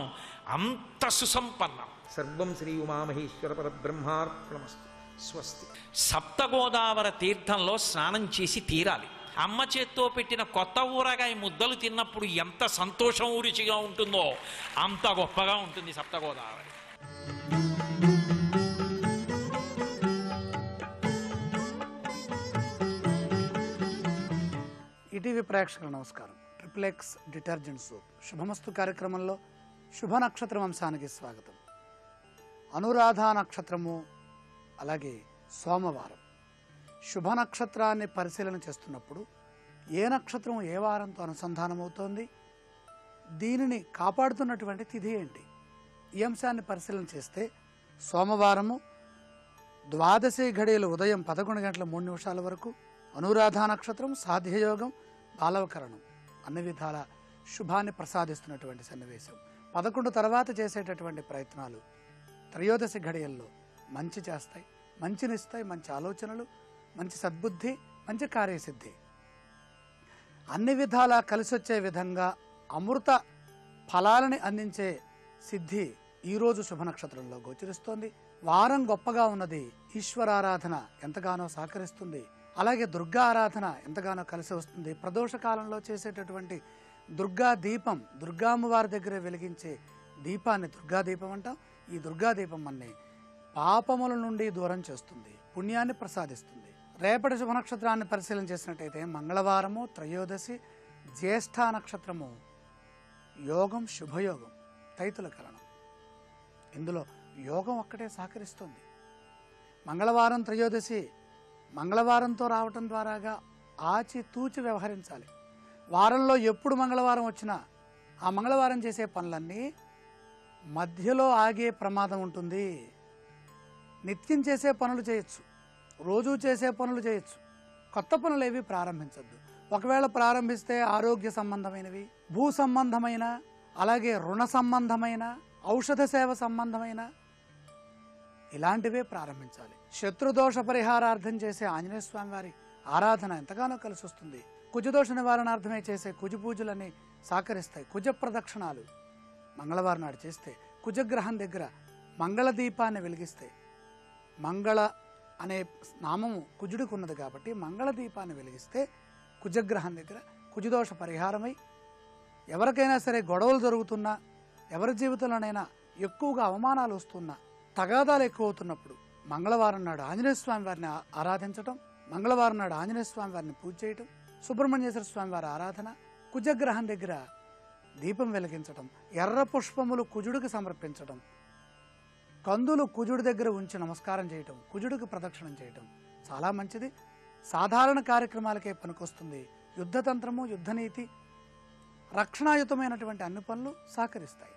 అంత సుసంపన్నం. సర్వం శ్రీ ఉమామహేశ్వర పరబ్రహ్మార్పణమస్తు. స్వస్తి. సప్తగోదావరి తీర్థంలో స్నానం చేసి తీరాలి. అమ్మ చేత్తో పెట్టిన కొత్త ఊరగాయ ముద్దలు తిన్నప్పుడు ఎంత సంతోషం రుచిగా ఉంటుందో అంత గొప్పగా ఉంటుంది సప్తగోదావరి. ఈటీవీ ప్రేక్షకుల నమస్కారం. ట్రిప్లెక్స్ డిటర్జెంట్ సోప్ శుభమస్తు కార్యక్రమంలో శుభ నక్షత్ర వంశానికి స్వాగతం. అనురాధ నక్షత్రము, అలాగే సోమవారం. శుభ నక్షత్రాన్ని పరిశీలన చేస్తున్నప్పుడు ఏ నక్షత్రం ఏ వారంతో అనుసంధానమవుతోంది, దీనిని కాపాడుతున్నటువంటి తిథి ఏంటి, ఈ అంశాన్ని పరిశీలన చేస్తే సోమవారము 12 ఘడియలు ఉదయం 11:03 వరకు, అనురాధ నక్షత్రం, సాధ్యయోగం, బాలవకరణం అన్ని విధాల శుభాన్ని ప్రసాదిస్తున్నటువంటి సన్నివేశం. 11 తర్వాత చేసేటటువంటి ప్రయత్నాలు త్రయోదశి ఘడియల్లో మంచి చేస్తాయి, మంచినిస్తాయి, మంచి ఆలోచనలు, మంచి సద్బుద్ధి, మంచి కార్యసిద్ధి, అన్ని విధాలా కలిసొచ్చే విధంగా అమృత ఫలాలని అందించే సిద్ధి ఈరోజు శుభ నక్షత్రంలో గోచరిస్తోంది. వారం గొప్పగా ఉన్నది. ఈశ్వరారాధన ఎంతగానో సహకరిస్తుంది. అలాగే దుర్గా ఆరాధన ఎంతగానో కలిసి వస్తుంది. ప్రదోష కాలంలో చేసేటటువంటి దుర్గా దీపం, దుర్గామ్మవారి దగ్గర వెలిగించే దీపాన్ని దుర్గా దీపం అంటాం. ఈ దుర్గా దీపం అన్ని పాపముల నుండి దూరం చేస్తుంది, పుణ్యాన్ని ప్రసాదిస్తుంది. రేపటి శుభ నక్షత్రాన్ని పరిశీలన చేసినట్టయితే మంగళవారము త్రయోదశి జ్యేష్ఠ నక్షత్రము యోగం శుభయోగం తైతుల కరణం. ఇందులో యోగం ఒక్కటే సహకరిస్తుంది. మంగళవారం త్రయోదశి మంగళవారంతో రావటం ద్వారాగా ఆచితూచి వ్యవహరించాలి. వారంలో ఎప్పుడు మంగళవారం వచ్చినా ఆ మంగళవారం చేసే పనులన్నీ మధ్యలో ఆగే ప్రమాదం ఉంటుంది. నిత్యం చేసే పనులు చేయొచ్చు, రోజూ చేసే పనులు చేయొచ్చు, కొత్త పనులు ఏవి ప్రారంభించద్దు. ఒకవేళ ప్రారంభిస్తే ఆరోగ్య సంబంధమైనవి, భూ సంబంధమైన, అలాగే రుణ సంబంధమైన, ఔషధ సేవ సంబంధమైన ఇలాంటివే ప్రారంభించాలి. శత్రుదోష పరిహారార్థం చేసే ఆంజనేయ స్వామి వారి ఆరాధన ఎంతగానో కలిసి వస్తుంది. కుజదోష నివారణార్థమే చేసే కుజ పూజలని సహకరిస్తాయి. కుజ ప్రదక్షిణాలు మంగళవారం నాడు చేస్తే, కుజగ్రహం దగ్గర మంగళ దీపాన్ని వెలిగిస్తే, మంగళ అనే నామము కుజుడికి ఉన్నది కాబట్టి మంగళ దీపాన్ని వెలిగిస్తే కుజగ్రహం దగ్గర కుజదోష పరిహారమై ఎవరికైనా సరే గొడవలు జరుగుతున్నా, ఎవరి జీవితంలోనైనా ఎక్కువగా అవమానాలు వస్తున్నా, తగాదాలు ఎక్కువ అవుతున్నప్పుడు మంగళవారం నాడు ఆంజనేయ స్వామి వారిని ఆరాధించటం, మంగళవారం నాడు ఆంజనేయ స్వామి వారిని పూజ చేయటం, సుబ్రహ్మణ్యేశ్వర స్వామి వారి ఆరాధన, కుజగ్రహం దగ్గర దీపం వెలిగించటం, ఎర్ర పుష్పములు కుజుడికి సమర్పించటం, కందులు కుజుడి దగ్గర ఉంచి నమస్కారం చేయటం, కుజుడికి ప్రదక్షిణం చేయటం చాలా మంచిది. సాధారణ కార్యక్రమాలకే పనికొస్తుంది. యుద్ధతంత్రము, యుద్ధనీతి, రక్షణాయుతమైనటువంటి అన్ని పనులు సహకరిస్తాయి.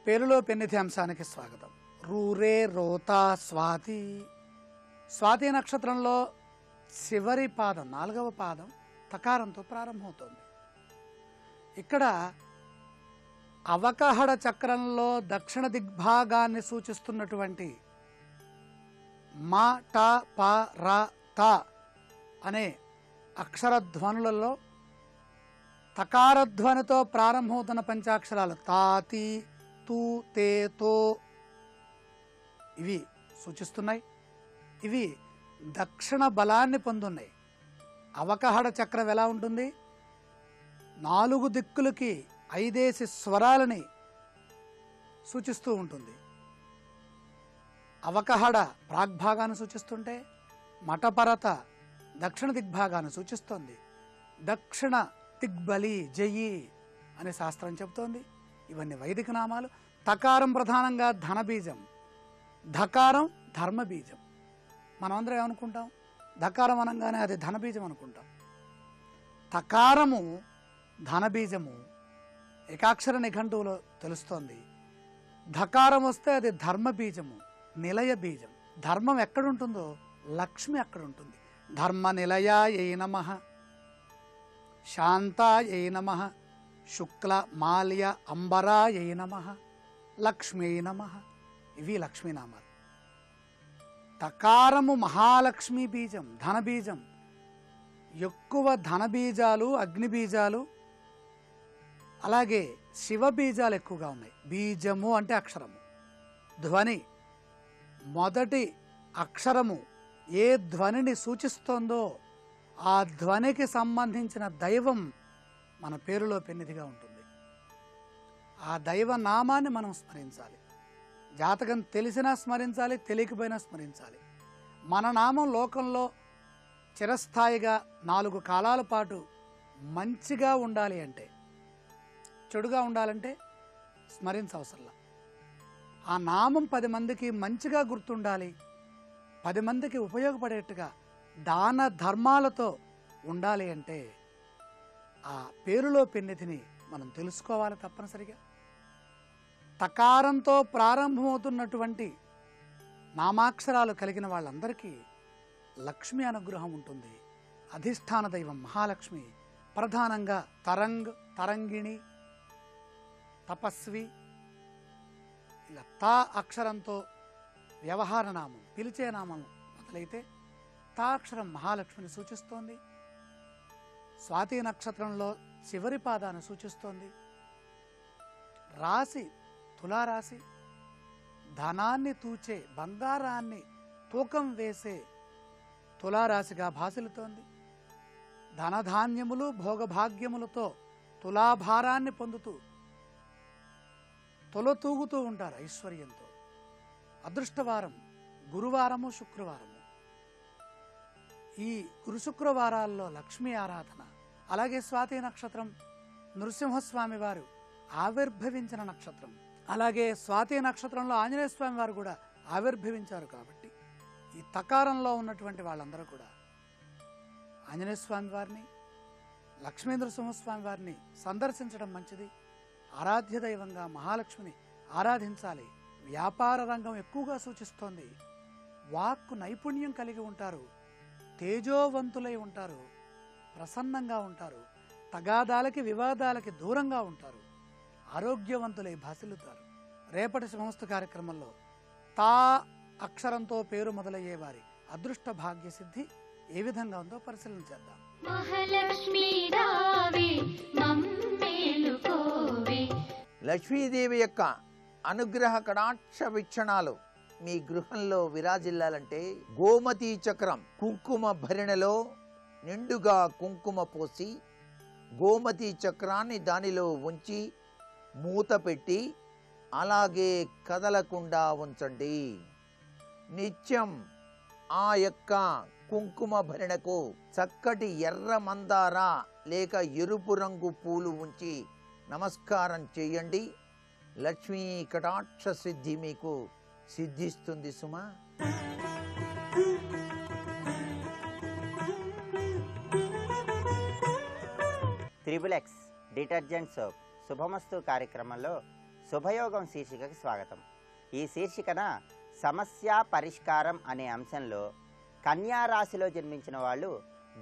పేరులో పెన్నిధి అంశానికి స్వాగతం. రూరే రోతా స్వాతి. స్వాతి నక్షత్రంలో చివరి పాదం 4వ పాదం తకారంతో ప్రారంభమవుతోంది. ఇక్కడ అవకహడ చక్రంలో దక్షిణ దిగ్భాగాన్ని సూచిస్తున్నటువంటి మా ట ప ర త అనే అక్షరధ్వనులలో తకారధ్వనితో ప్రారంభమవుతున్న పంచాక్షరాలు తాతి, తూ, తే, తో ఇవి సూచిస్తున్నాయి. ఇవి దక్షిణ బలాన్ని పొందున్నాయి. అవకహడ చక్రం ఎలా ఉంటుంది? 4 దిక్కులకి 5 స్వరాలని సూచిస్తూ ఉంటుంది. అవకహడ ప్రాగ్భాగాన్ని సూచిస్తుంటే మఠపరత దక్షిణ దిగ్భాగాన్ని సూచిస్తోంది. దక్షిణ దిగ్బలి జయి అనే శాస్త్రం చెబుతోంది. ఇవన్నీ వైదిక నామాలు. తకారం ప్రధానంగా ధనబీజం, ధకారం ధర్మబీజం. మనమందరం ఏమనుకుంటాం? ధకారం అనగానే అది ధనబీజం అనుకుంటాం. తకారము ధనబీజము ఏకాక్షర నిఘంటువులో తెలుస్తోంది. ధకారం వస్తే అది ధర్మబీజము, నిలయ బీజం. ధర్మం ఎక్కడుంటుందో లక్ష్మి అక్కడ ఉంటుంది. ధర్మ నిలయాయై నమః, శాంతాయై నమః, శుక్ల మాల్య అంబరాయై నమః, లక్ష్మీ నమః. ఇవి లక్ష్మీనామాలు. తకారము మహాలక్ష్మీ బీజం, ధనబీజం. ఎక్కువ ధనబీజాలు, అగ్నిబీజాలు, అలాగే శివ బీజాలు ఎక్కువగా ఉన్నాయి. బీజము అంటే అక్షరము, ధ్వని. మొదటి అక్షరము ఏ ధ్వనిని సూచిస్తోందో ఆ ధ్వనికి సంబంధించిన దైవం మన పేరులో పెన్నిధిగా ఉంటుంది. ఆ దైవ నామాన్ని మనం స్మరించాలి. జాతకం తెలిసినా స్మరించాలి, తెలియకపోయినా స్మరించాలి. మన నామం లోకంలో చిరస్థాయిగా 4 కాలాల పాటు మంచిగా ఉండాలి అంటే, చెడుగా ఉండాలంటే స్మరించవసరంలా. ఆ నామం 10 మందికి మంచిగా గుర్తుండాలి, 10 మందికి ఉపయోగపడేట్టుగా దాన ధర్మాలతో ఉండాలి అంటే ఆ పేరులో పెన్నిధిని మనం తెలుసుకోవాలి తప్పనిసరిగా. తకారంతో ప్రారంభమవుతున్నటువంటి నామాక్షరాలు కలిగిన వాళ్ళందరికీ లక్ష్మి అనుగ్రహం ఉంటుంది. అధిష్టాన దైవం మహాలక్ష్మి. ప్రధానంగా తరంగ్, తరంగిణి, తపస్వి, ఇలా తా అక్షరంతో వ్యవహార నామం, పిలిచే నామం మొదలైతే తా అక్షరం మహాలక్ష్మిని సూచిస్తోంది. స్వాతి నక్షత్రంలో చివరి పాదాన్ని సూచిస్తోంది. రాశి తులారాశి, ధనాన్ని తూచే, బంగారాన్ని తూకం వేసే తులారాశిగా భాసిల్లుతోంది. ధనధాన్యములు భోగభాగ్యములతో తులాభారాన్ని పొందుతూ తొలతూగుతూ ఉంటారు ఐశ్వర్యంతో. అదృష్టవారం గురువారము, శుక్రవారము. ఈ గురు శుక్రవారాల్లో లక్ష్మీ ఆరాధన. అలాగే స్వాతి నక్షత్రం నృసింహస్వామి వారు ఆవిర్భవించిన నక్షత్రం. అలాగే స్వాతి నక్షత్రంలో ఆంజనేయ స్వామి వారు కూడా ఆవిర్భవించారు. కాబట్టి ఈ తకారంలో ఉన్నటువంటి వాళ్ళందరూ కూడా ఆంజనేయ స్వామి వారిని, లక్ష్మీ నృసింహస్వామి వారిని సందర్శించడం మంచిది. ఆరాధ్య దైవంగా మహాలక్ష్మిని ఆరాధించాలి. వ్యాపార రంగం ఎక్కువగా సూచిస్తోంది. వాక్కు నైపుణ్యం కలిగి ఉంటారు, తేజోవంతులై ఉంటారు, ప్రసన్నంగా ఉంటారు, తగాదాలకి వివాదాలకి దూరంగా ఉంటారు, ఆరోగ్యవంతులై భాసిల్లుతారు. రేపటి సమస్త కార్యక్రమంలో తా అక్షరంతో పేరు మొదలయ్యే వారి అదృష్ట భాగ్య సిద్ధి ఏ విధంగా ఉందో పరిశీలన చేద్దాం. లక్ష్మీదేవి యొక్క అనుగ్రహ కటాక్ష వీక్షణాలు మీ గృహంలో విరాజిల్లాలంటే గోమతీ చక్రం కుంకుమ భరిణలో నిండుగా కుంకుమ పోసి గోమతీ చక్రాన్ని దానిలో ఉంచి మూత పెట్టి అలాగే కదలకుండా ఉంచండి. నిత్యం ఆ యొక్క కుంకుమ భరిణకు చక్కటి ఎర్ర మందార లేక ఎరుపు రంగు పూలు ఉంచి నమస్కారం చేయండి. లక్ష్మీ కటాక్ష సిద్ధి మీకు సిద్ధిస్తుంది సుమా. త్రిబులెక్స్ డిటర్జెంట్ సోప్ శుభమస్తు కార్యక్రమంలో శుభయోగం శీర్షికకి స్వాగతం. ఈ శీర్షికన సమస్య పరిష్కారం అనే అంశంలో కన్యా రాశిలో జన్మించిన వాళ్ళు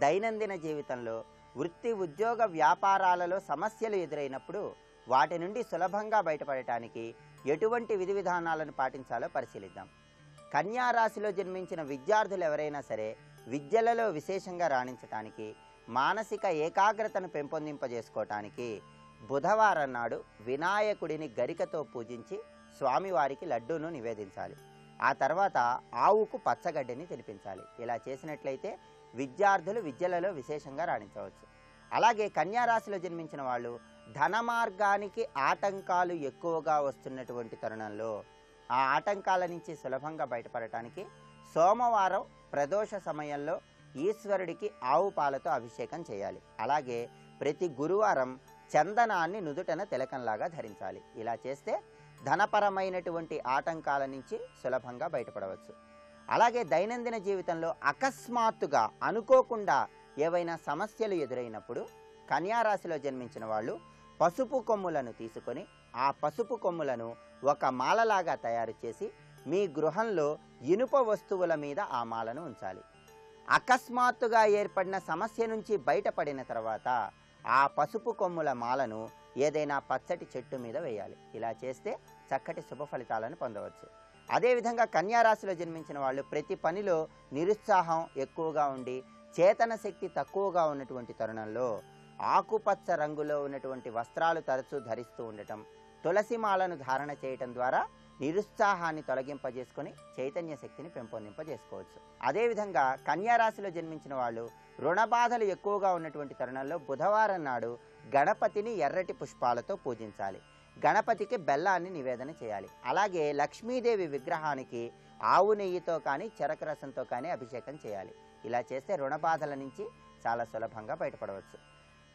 దైనందిన జీవితంలో వృత్తి ఉద్యోగ వ్యాపారాలలో సమస్యలు ఎదురైనప్పుడు వాటి నుండి సులభంగా బయటపడటానికి ఎటువంటి విధి విధానాలను పాటించాలో పరిశీలిద్దాం. కన్యా రాశిలో జన్మించిన విద్యార్థులు ఎవరైనా సరే విద్యలలో విశేషంగా రాణించటానికి, మానసిక ఏకాగ్రతను పెంపొందింపజేసుకోవటానికి బుధవారం నాడు వినాయకుడిని గరికతో పూజించి స్వామివారికి లడ్డూను నివేదించాలి. ఆ తర్వాత ఆవుకు పచ్చగడ్డిని తినిపించాలి. ఇలా చేసినట్లయితే విద్యార్థులు విద్యలలో విశేషంగా రాణించవచ్చు. అలాగే కన్యా రాశిలో జన్మించిన వాళ్ళు ధన మార్గానికి ఆటంకాలు ఎక్కువగా వస్తున్నటువంటి తరుణంలో ఆ ఆటంకాల నుంచి సులభంగా బయటపడటానికి సోమవారం ప్రదోష సమయంలో ఈశ్వరుడికి ఆవు పాలతో అభిషేకం చేయాలి. అలాగే ప్రతి గురువారం చందనాన్ని నుదుటన తిలకంలాగా ధరించాలి. ఇలా చేస్తే ధనపరమైనటువంటి ఆటంకాల నుంచి సులభంగా బయటపడవచ్చు. అలాగే దైనందిన జీవితంలో అకస్మాత్తుగా అనుకోకుండా ఏవైనా సమస్యలు ఎదురైనప్పుడు కన్యా రాశిలో జన్మించిన వాళ్ళు పసుపు కొమ్ములను తీసుకొని ఆ పసుపు కొమ్ములను ఒక మాలలాగా తయారు చేసి మీ గృహంలో ఇనుప వస్తువుల మీద ఆ మాలను ఉంచాలి. అకస్మాత్తుగా ఏర్పడిన సమస్య నుంచి బయటపడిన తర్వాత ఆ పసుపు కొమ్ముల మాలను ఏదైనా పచ్చటి చెట్టు మీద వేయాలి. ఇలా చేస్తే చక్కటి శుభ ఫలితాలను పొందవచ్చు. అదేవిధంగా కన్యా రాశిలో జన్మించిన వాళ్ళు ప్రతి పనిలో నిరుత్సాహం ఎక్కువగా ఉండి చేతన శక్తి తక్కువగా ఉన్నటువంటి తరుణంలో ఆకుపచ్చ రంగులో ఉన్నటువంటి వస్త్రాలు తరచూ ధరిస్తూ ఉండటం, తులసి మాలను ధారణ చేయటం ద్వారా నిరుత్సాహాన్ని తొలగింపజేసుకొని చైతన్య శక్తిని పెంపొందింపజేసుకోవచ్చు. అదేవిధంగా కన్యా రాశిలో జన్మించిన వాళ్ళు రుణ బాధలు ఎక్కువగా ఉన్నటువంటి తరుణంలో బుధవారం నాడు గణపతిని ఎర్రటి పుష్పాలతో పూజించాలి. గణపతికి బెల్లాన్ని నివేదన చేయాలి. అలాగే లక్ష్మీదేవి విగ్రహానికి ఆవు నెయ్యితో కానీ చెరకు రసంతో కానీ అభిషేకం చేయాలి. ఇలా చేస్తే రుణ బాధల నుంచి చాలా సులభంగా బయటపడవచ్చు.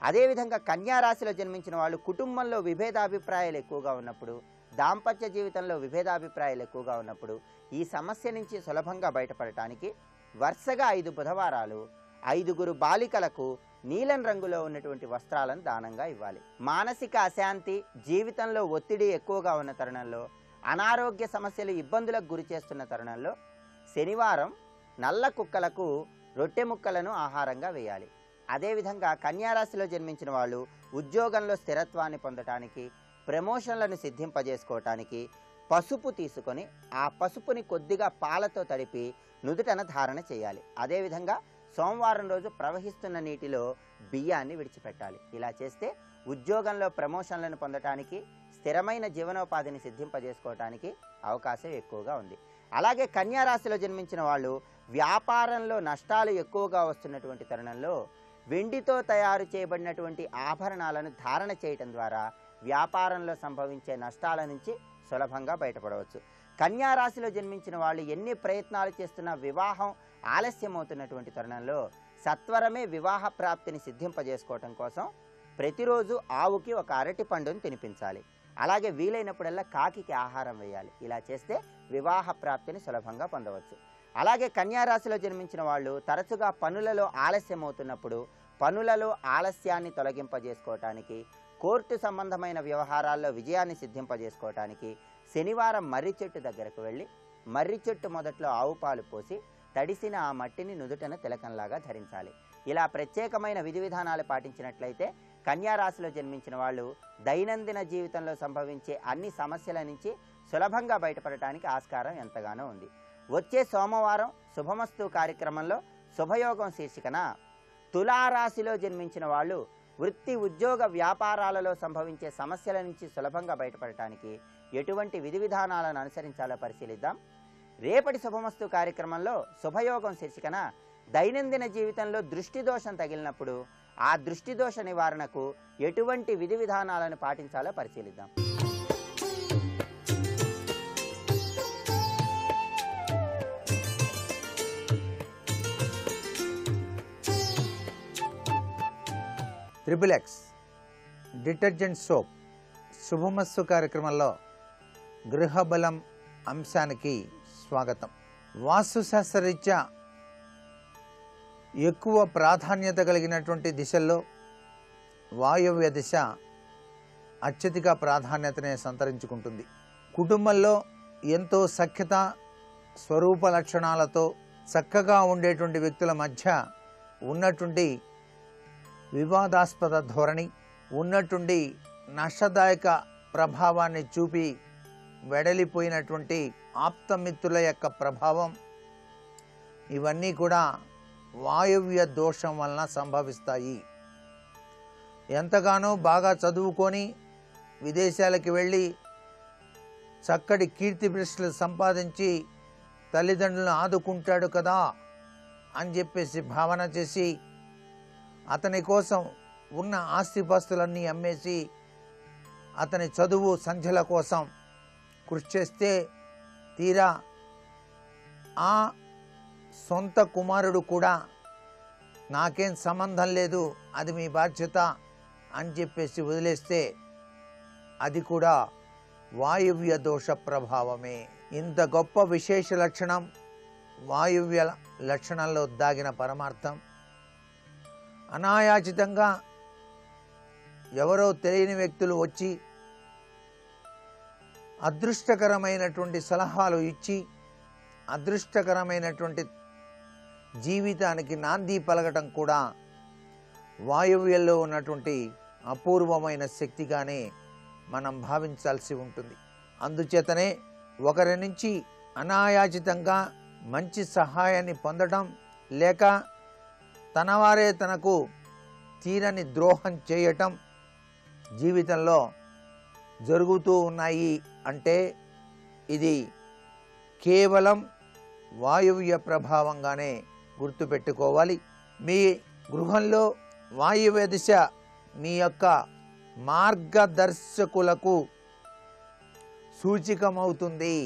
అదేవిధంగా కన్యా రాశిలో జన్మించిన వాళ్ళు కుటుంబంలో విభేదాభిప్రాయాలు ఎక్కువగా ఉన్నప్పుడు, దాంపత్య జీవితంలో విభేదాభిప్రాయాలు ఎక్కువగా ఉన్నప్పుడు ఈ సమస్య నుంచి సులభంగా బయటపడటానికి వరుసగా 5 బుధవారాలు 5 బాలికలకు నీలం రంగులో ఉన్నటువంటి వస్త్రాలను దానంగా ఇవ్వాలి. మానసిక అశాంతి, జీవితంలో ఒత్తిడి ఎక్కువగా ఉన్న తరుణంలో, అనారోగ్య సమస్యలు ఇబ్బందులకు గురి చేస్తున్న తరుణంలో శనివారం నల్ల కుక్కలకు రొట్టె ముక్కలను ఆహారంగా వేయాలి. అదేవిధంగా కన్యా రాశిలో జన్మించిన వాళ్ళు ఉద్యోగంలో స్థిరత్వాన్ని పొందటానికి, ప్రమోషన్లను సిద్ధింపజేసుకోవటానికి పసుపు తీసుకొని ఆ పసుపుని కొద్దిగా పాలతో తడిపి నుదుటన ధారణ చేయాలి. అదేవిధంగా సోమవారం రోజు ప్రవహిస్తున్న నీటిలో బియ్యాన్ని విడిచిపెట్టాలి. ఇలా చేస్తే ఉద్యోగంలో ప్రమోషన్లను పొందటానికి, స్థిరమైన జీవనోపాధిని సిద్ధింపజేసుకోవటానికి అవకాశం ఎక్కువగా ఉంది. అలాగే కన్యా రాశిలో జన్మించిన వాళ్ళు వ్యాపారంలో నష్టాలు ఎక్కువగా వస్తున్నటువంటి తరుణంలో వెండితో తయారు చేయబడినటువంటి ఆభరణాలను ధారణ చేయటం ద్వారా వ్యాపారంలో సంభవించే నష్టాల నుంచి సులభంగా బయటపడవచ్చు. కన్యా రాశిలో జన్మించిన వాళ్ళు ఎన్ని ప్రయత్నాలు చేస్తున్నా వివాహం ఆలస్యమవుతున్నటువంటి తరుణంలో సత్వరమే వివాహ ప్రాప్తిని సిద్ధింపజేసుకోవటం కోసం ప్రతిరోజు ఆవుకి ఒక అరటి పండును తినిపించాలి. అలాగే వీలైనప్పుడల్లా కాకికి ఆహారం వేయాలి. ఇలా చేస్తే వివాహ ప్రాప్తిని సులభంగా పొందవచ్చు. అలాగే కన్యా రాశిలో జన్మించిన వాళ్ళు తరచుగా పనులలో ఆలస్యమవుతున్నప్పుడు పనులలో ఆలస్యాన్ని తొలగింపజేసుకోవటానికి, కోర్టు సంబంధమైన వ్యవహారాల్లో విజయాన్ని సిద్ధింపజేసుకోవటానికి శనివారం మర్రి చెట్టు దగ్గరకు వెళ్ళి మర్రి చెట్టు మొదట్లో ఆవు పాలు పోసి తడిసిన ఆ మట్టిని నుదుటన తిలకంలాగా ధరించాలి. ఇలా ప్రత్యేకమైన విధి విధానాలు పాటించినట్లయితే కన్యా రాశిలో జన్మించిన వాళ్ళు దైనందిన జీవితంలో సంభవించే అన్ని సమస్యల నుంచి సులభంగా బయటపడటానికి ఆస్కారం ఎంతగానో ఉంది. వచ్చే సోమవారం శుభమస్తు కార్యక్రమంలో శుభయోగం శీర్షికన తులారాశిలో జన్మించిన వాళ్ళు వృత్తి, ఉద్యోగ, వ్యాపారాలలో సంభవించే సమస్యల నుంచి సులభంగా బయటపడటానికి ఎటువంటి విధి విధానాలను అనుసరించాలో పరిశీలిద్దాం. రేపటి శుభమస్తు కార్యక్రమంలో శుభయోగం శీర్షికన దైనందిన జీవితంలో దృష్టి దోషం తగిలినప్పుడు ఆ దృష్టి దోష నివారణకు ఎటువంటి విధి విధానాలను పాటించాలో పరిశీలిద్దాం. ట్రిపుల్ ఎక్స్ డిటర్జెంట్ సోప్ శుభమస్తు కార్యక్రమంలో గృహబలం అంశానికి స్వాగతం. వాస్తుశాస్త్రరీత్యా ఎక్కువ ప్రాధాన్యత కలిగినటువంటి దిశల్లో వాయవ్య దిశ అత్యధిక ప్రాధాన్యతనే సంతరించుకుంటుంది. కుటుంబంలో ఎంతో సఖ్యత, స్వరూప లక్షణాలతో చక్కగా ఉండేటువంటి వ్యక్తుల మధ్య ఉన్నటువంటి వివాదాస్పద ధోరణి, ఉన్నటువంటి నష్టదాయక ప్రభావాన్ని చూపి వెడలిపోయినటువంటి ఆప్తమిత్రుల యొక్క ప్రభావం, ఇవన్నీ కూడా వాయవ్య దోషం వలన సంభవిస్తాయి. ఎంతగానో బాగా చదువుకొని విదేశాలకు వెళ్ళి చక్కటి కీర్తి ప్రతిష్టలు సంపాదించి తల్లిదండ్రులను ఆదుకుంటాడు కదా అని చెప్పేసి భావన చేసి అతని కోసం ఉన్న ఆస్తిపాస్తులన్నీ అమ్మేసి అతని చదువు సంధ్యల కోసం కృషి చేస్తే తీరా ఆ సొంత కుమారుడు కూడా నాకేం సంబంధం లేదు, అది మీ బాధ్యత అని చెప్పేసి వదిలేస్తే అది కూడా వాయువ్య దోష ప్రభావమే. ఇంత గొప్ప విశేష లక్షణం వాయువ్య లక్షణంలో దాగిన పరమార్థం అనాయాచితంగా ఎవరో తెలియని వ్యక్తులు వచ్చి అదృష్టకరమైనటువంటి సలహాలు ఇచ్చి అదృష్టకరమైనటువంటి జీవితానికి నాంది పలకటం కూడా వాయువ్యంలో ఉన్నటువంటి అపూర్వమైన శక్తిగానే మనం భావించాల్సి ఉంటుంది. అందుచేతనే ఒకరి నుంచి అనాయాచితంగా మంచి సహాయాన్ని పొందడం లేక తనవారే తనకు తీరని ద్రోహం చేయటం జీవితంలో జరుగుతూ ఉన్నాయి అంటే ఇది కేవలం వాయువ్య ప్రభావంగానే గుర్తుపెట్టుకోవాలి. మీ గృహంలో వాయువ్య దిశ మీ యొక్క మార్గదర్శకులకు సూచికమవుతుంది.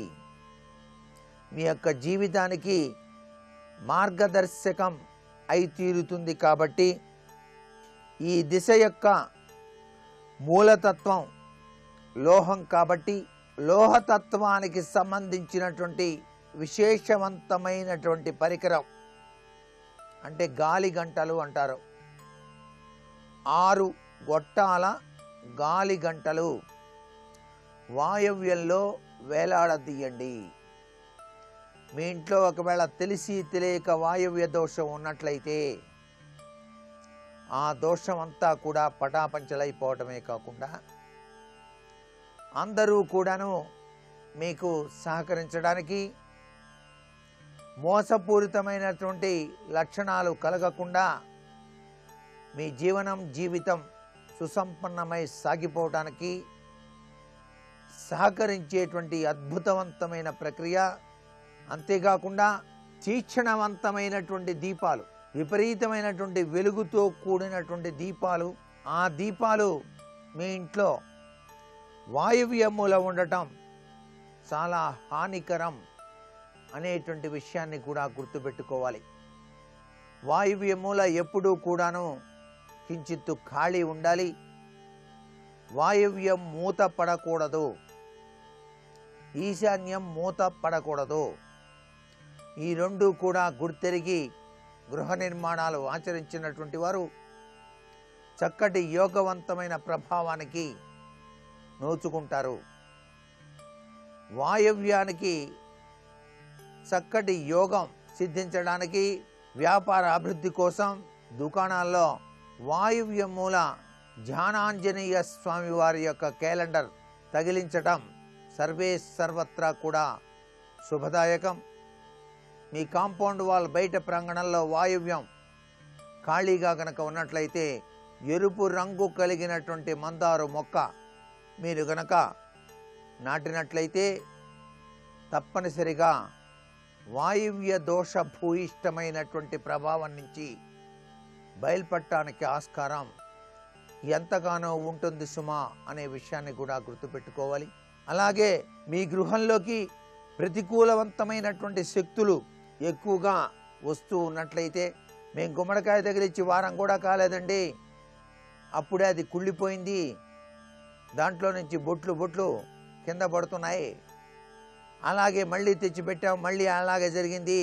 మీ యొక్క జీవితానికి మార్గదర్శకం అయి తీరుతుంది. కాబట్టి ఈ దిశ యొక్క మూలతత్వం లోహం కాబట్టి లోహతత్వానికి సంబంధించినటువంటి విశేషవంతమైనటువంటి పరికరం అంటే గాలి గంటలు అంటారు. 6 గొట్టాల గాలి గంటలు వాయవ్యంలో వేలాడదీయండి. మీ ఇంట్లో ఒకవేళ తెలిసి తెలియక వాయవ్య దోషం ఉన్నట్లయితే ఆ దోషం అంతా కూడా పటాపంచలైపోవటమే కాకుండా అందరూ కూడాను మీకు సహకరించడానికి మోసపూరితమైనటువంటి లక్షణాలు కలగకుండా మీ జీవితం సుసంపన్నమై సాగిపోవటానికి సహకరించేటువంటి అద్భుతవంతమైన ప్రక్రియ. అంతేకాకుండా తీక్షణవంతమైనటువంటి దీపాలు, విపరీతమైనటువంటి వెలుగుతో కూడినటువంటి దీపాలు, ఆ దీపాలు మీ ఇంట్లో వాయువ్యముల ఉండటం చాలా హానికరం అనేటువంటి విషయాన్ని కూడా గుర్తుపెట్టుకోవాలి. వాయువ్యమూల ఎప్పుడూ కూడాను కించిత్తు ఖాళీ ఉండాలి. వాయువ్యం మూత పడకూడదు, ఈశాన్యం మూత పడకూడదు. ఈ రెండు కూడా గుర్తెరిగి గృహ నిర్మాణాలు ఆచరించినటువంటి వారు చక్కటి యోగవంతమైన ప్రభావానికి నోచుకుంటారు. వాయవ్యానికి చక్కటి యోగం సిద్ధించడానికి, వ్యాపార అభివృద్ధి కోసం దుకాణాల్లో వాయువ్య మూల ధ్యానాంజనేయ స్వామి వారి యొక్క క్యాలెండర్ తగిలించటం సర్వత్రా కూడా శుభదాయకం. మీ కాంపౌండ్ వాల్ బయట ప్రాంగణంలో వాయువ్యం ఖాళీగా గనక ఉన్నట్లయితే ఎరుపు రంగు కలిగినటువంటి మందారు మొక్క మీరు గనక నాటినట్లయితే తప్పనిసరిగా వాయువ్య దోష భూయిష్టమైనటువంటి ప్రభావం నుంచి బయలుపడటానికి ఆస్కారం ఎంతగానో ఉంటుంది సుమా అనే విషయాన్ని కూడా గుర్తుపెట్టుకోవాలి. అలాగే మీ గృహంలోకి ప్రతికూలవంతమైనటువంటి శక్తులు ఎక్కువగా వస్తూ ఉన్నట్లయితే, మేము గుమ్మడికాయ తగిలిచ్చి వారం కూడా కాలేదండి, అప్పుడే అది కుళ్ళిపోయింది, దాంట్లో నుంచి బొట్లు కింద పడుతున్నాయి, అలాగే మళ్ళీ తెచ్చిపెట్టాం, మళ్ళీ అలాగే జరిగింది,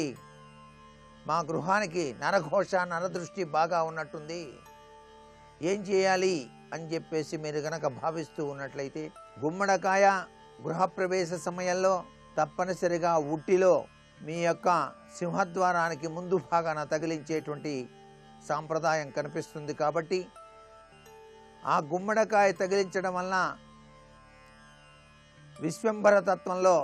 మా గృహానికి నరఘోష నరదృష్టి బాగా ఉన్నట్టుంది, ఏం చేయాలి అని చెప్పేసి మీరు గనక భావిస్తూ ఉన్నట్లయితే, గుమ్మడికాయ గృహప్రవేశ సమయంలో తప్పనిసరిగా ఉట్టిలో మీ యొక్క సింహద్వారానికి ముందు భాగాన తగిలించేటువంటి సాంప్రదాయం కనిపిస్తుంది. కాబట్టి ఆ గుమ్మడికాయ తగిలించడం వలన విశ్వంభర తత్వంలో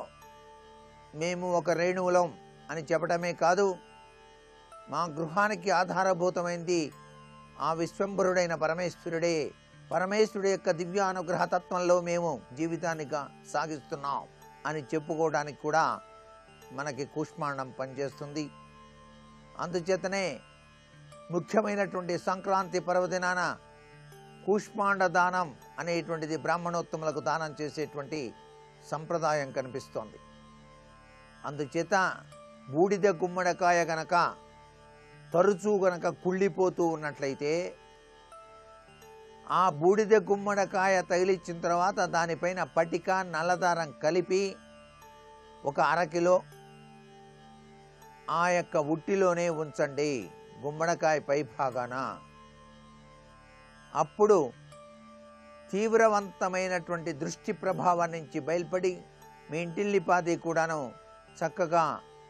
మేము ఒక రేణువులం అని చెప్పడమే కాదు, మా గృహానికి ఆధారభూతమైంది ఆ విశ్వంభరుడైన పరమేశ్వరుడే, పరమేశ్వరుడు యొక్క దివ్యానుగ్రహ తత్వంలో మేము జీవితాన్ని సాగిస్తున్నాం అని చెప్పుకోవడానికి కూడా మనకి కూష్మాండం పనిచేస్తుంది. అందుచేతనే ముఖ్యమైనటువంటి సంక్రాంతి పర్వదినాన కూష్మాండ దానం అనేటువంటిది బ్రాహ్మణోత్తములకు దానం చేసేటువంటి సంప్రదాయం కనిపిస్తోంది. అందుచేత బూడిద గుమ్మడికాయ గనక తరచూ గనక కుళ్ళిపోతూ ఉన్నట్లయితే, ఆ బూడిద గుమ్మడికాయ తగిలించిన తర్వాత దానిపైన పటిక నల్లదారం కలిపి ఒక అరకిలో ఆ యొక్క ఉట్టిలోనే ఉంచండి గుమ్మడికాయ పై భాగాన. అప్పుడు తీవ్రవంతమైనటువంటి దృష్టి ప్రభావం నుంచి బయలుపడి మీ ఇంటిల్లిపాది కూడాను చక్కగా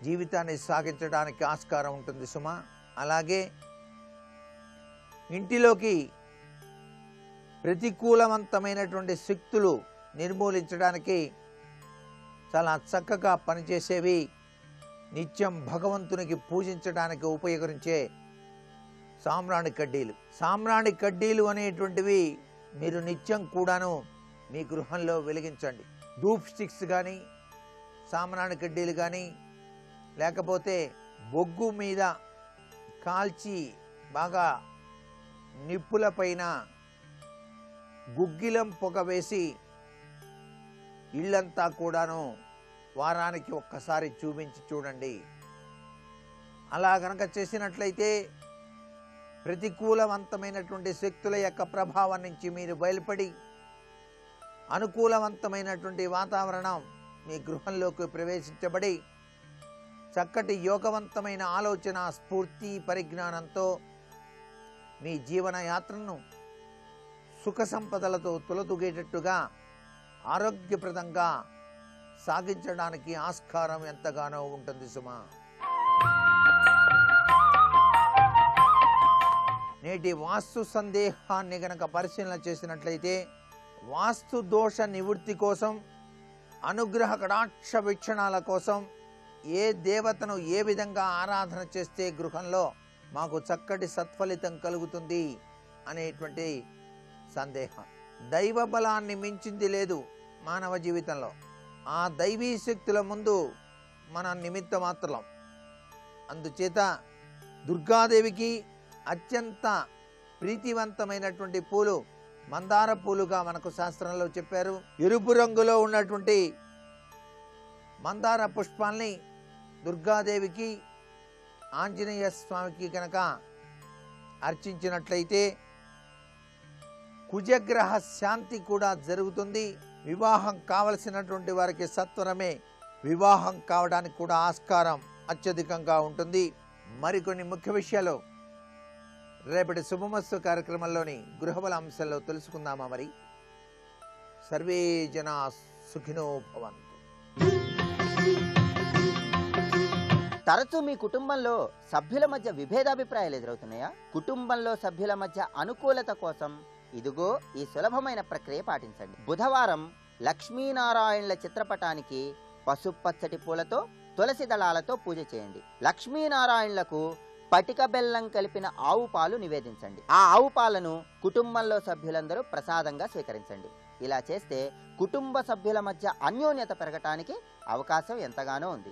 జీవితాన్ని సాగించడానికి ఆస్కారం ఉంటుంది సుమా. అలాగే ఇంటిలోకి ప్రతికూలవంతమైనటువంటి శక్తులు నిర్మూలించడానికి చాలా చక్కగా పనిచేసేవి, నిత్యం భగవంతునికి పూజించడానికి ఉపయోగించే సామ్రాణి కడ్డీలు. సామ్రాణి కడ్డీలు అనేటువంటివి మీరు నిత్యం కూడాను మీ గృహంలో వెలిగించండి. ధూప్ స్టిక్స్ కానీ, సామ్రాణి కడ్డీలు కానీ, లేకపోతే బొగ్గు మీద కాల్చి బాగా నిప్పుల పైన గుగ్గిలం పొగ వేసి ఇళ్ళంతా కూడాను వారానికి ఒక్కసారి చూపించి చూడండి. అలా గనక చేసినట్లయితే ప్రతికూలవంతమైనటువంటి శక్తుల యొక్క ప్రభావం నుంచి మీరు బయలుపడి అనుకూలవంతమైనటువంటి వాతావరణం మీ గృహంలోకి ప్రవేశించబడి చక్కటి యోగవంతమైన ఆలోచన, స్ఫూర్తి, పరిజ్ఞానంతో మీ జీవన యాత్రను సుఖ సంపదలతో తులతూగేటట్టుగా ఆరోగ్యప్రదంగా సాగించడానికి ఆస్కారం ఎంతగానో ఉంటుంది సుమా. నేటి వాస్తు సందేహాన్ని గనక పరిశీలన చేసినట్లయితే, వాస్తు దోష నివృత్తి కోసం, అనుగ్రహ కటాక్ష వీక్షణాల కోసం ఏ దేవతను ఏ విధంగా ఆరాధన చేస్తే గృహంలో మాకు చక్కటి సత్ఫలితం కలుగుతుంది అనేటువంటి సందేహం. దైవ బలాన్ని మించింది లేదు మానవ జీవితంలో. ఆ దైవీ శక్తుల ముందు మన నిమిత్త మాత్రం. అందుచేత దుర్గాదేవికి అత్యంత ప్రీతివంతమైనటువంటి పూలు మందార పూలుగా మనకు శాస్త్రంలో చెప్పారు. ఎరుపు రంగులో ఉన్నటువంటి మందార పుష్పాల్ని దుర్గాదేవికి, ఆంజనేయ స్వామికి కనుక అర్చించినట్లయితే కుజగ్రహ శాంతి కూడా జరుగుతుంది. వివాహం కావలసినటువంటి వారికి సత్వరమే వివాహం కావడానికి కూడా ఆస్కారం అత్యధికంగా ఉంటుంది. మరికొన్ని ముఖ్య విషయాలు రేపటి శుభమస్తు కార్యక్రమంలోని గృహబల అంశంలో తెలుసుకుందామా? మరి సర్వే జనా సుఖినో భవంతు. తరచూ మీ కుటుంబంలో సభ్యుల మధ్య విభేదాభిప్రాయాలు ఎదురవుతున్నాయా? కుటుంబంలో సభ్యుల మధ్య అనుకూలత కోసం ఇదిగో ఈ సులభమైన ప్రక్రియ పాటించండి. బుధవారం లక్ష్మీనారాయణుల చిత్రపటానికి పసుపచ్చటి పూలతో, తులసి దళాలతో పూజ చేయండి. లక్ష్మీనారాయణులకు పటిక బెల్లం కలిపిన ఆవు పాలు నివేదించండి. ఆ ఆవు పాలను కుటుంబంలో సభ్యులందరూ ప్రసాదంగా స్వీకరించండి. ఇలా చేస్తే కుటుంబ సభ్యుల మధ్య అన్యోన్యత పెరగటానికి అవకాశం ఎంతగానో ఉంది.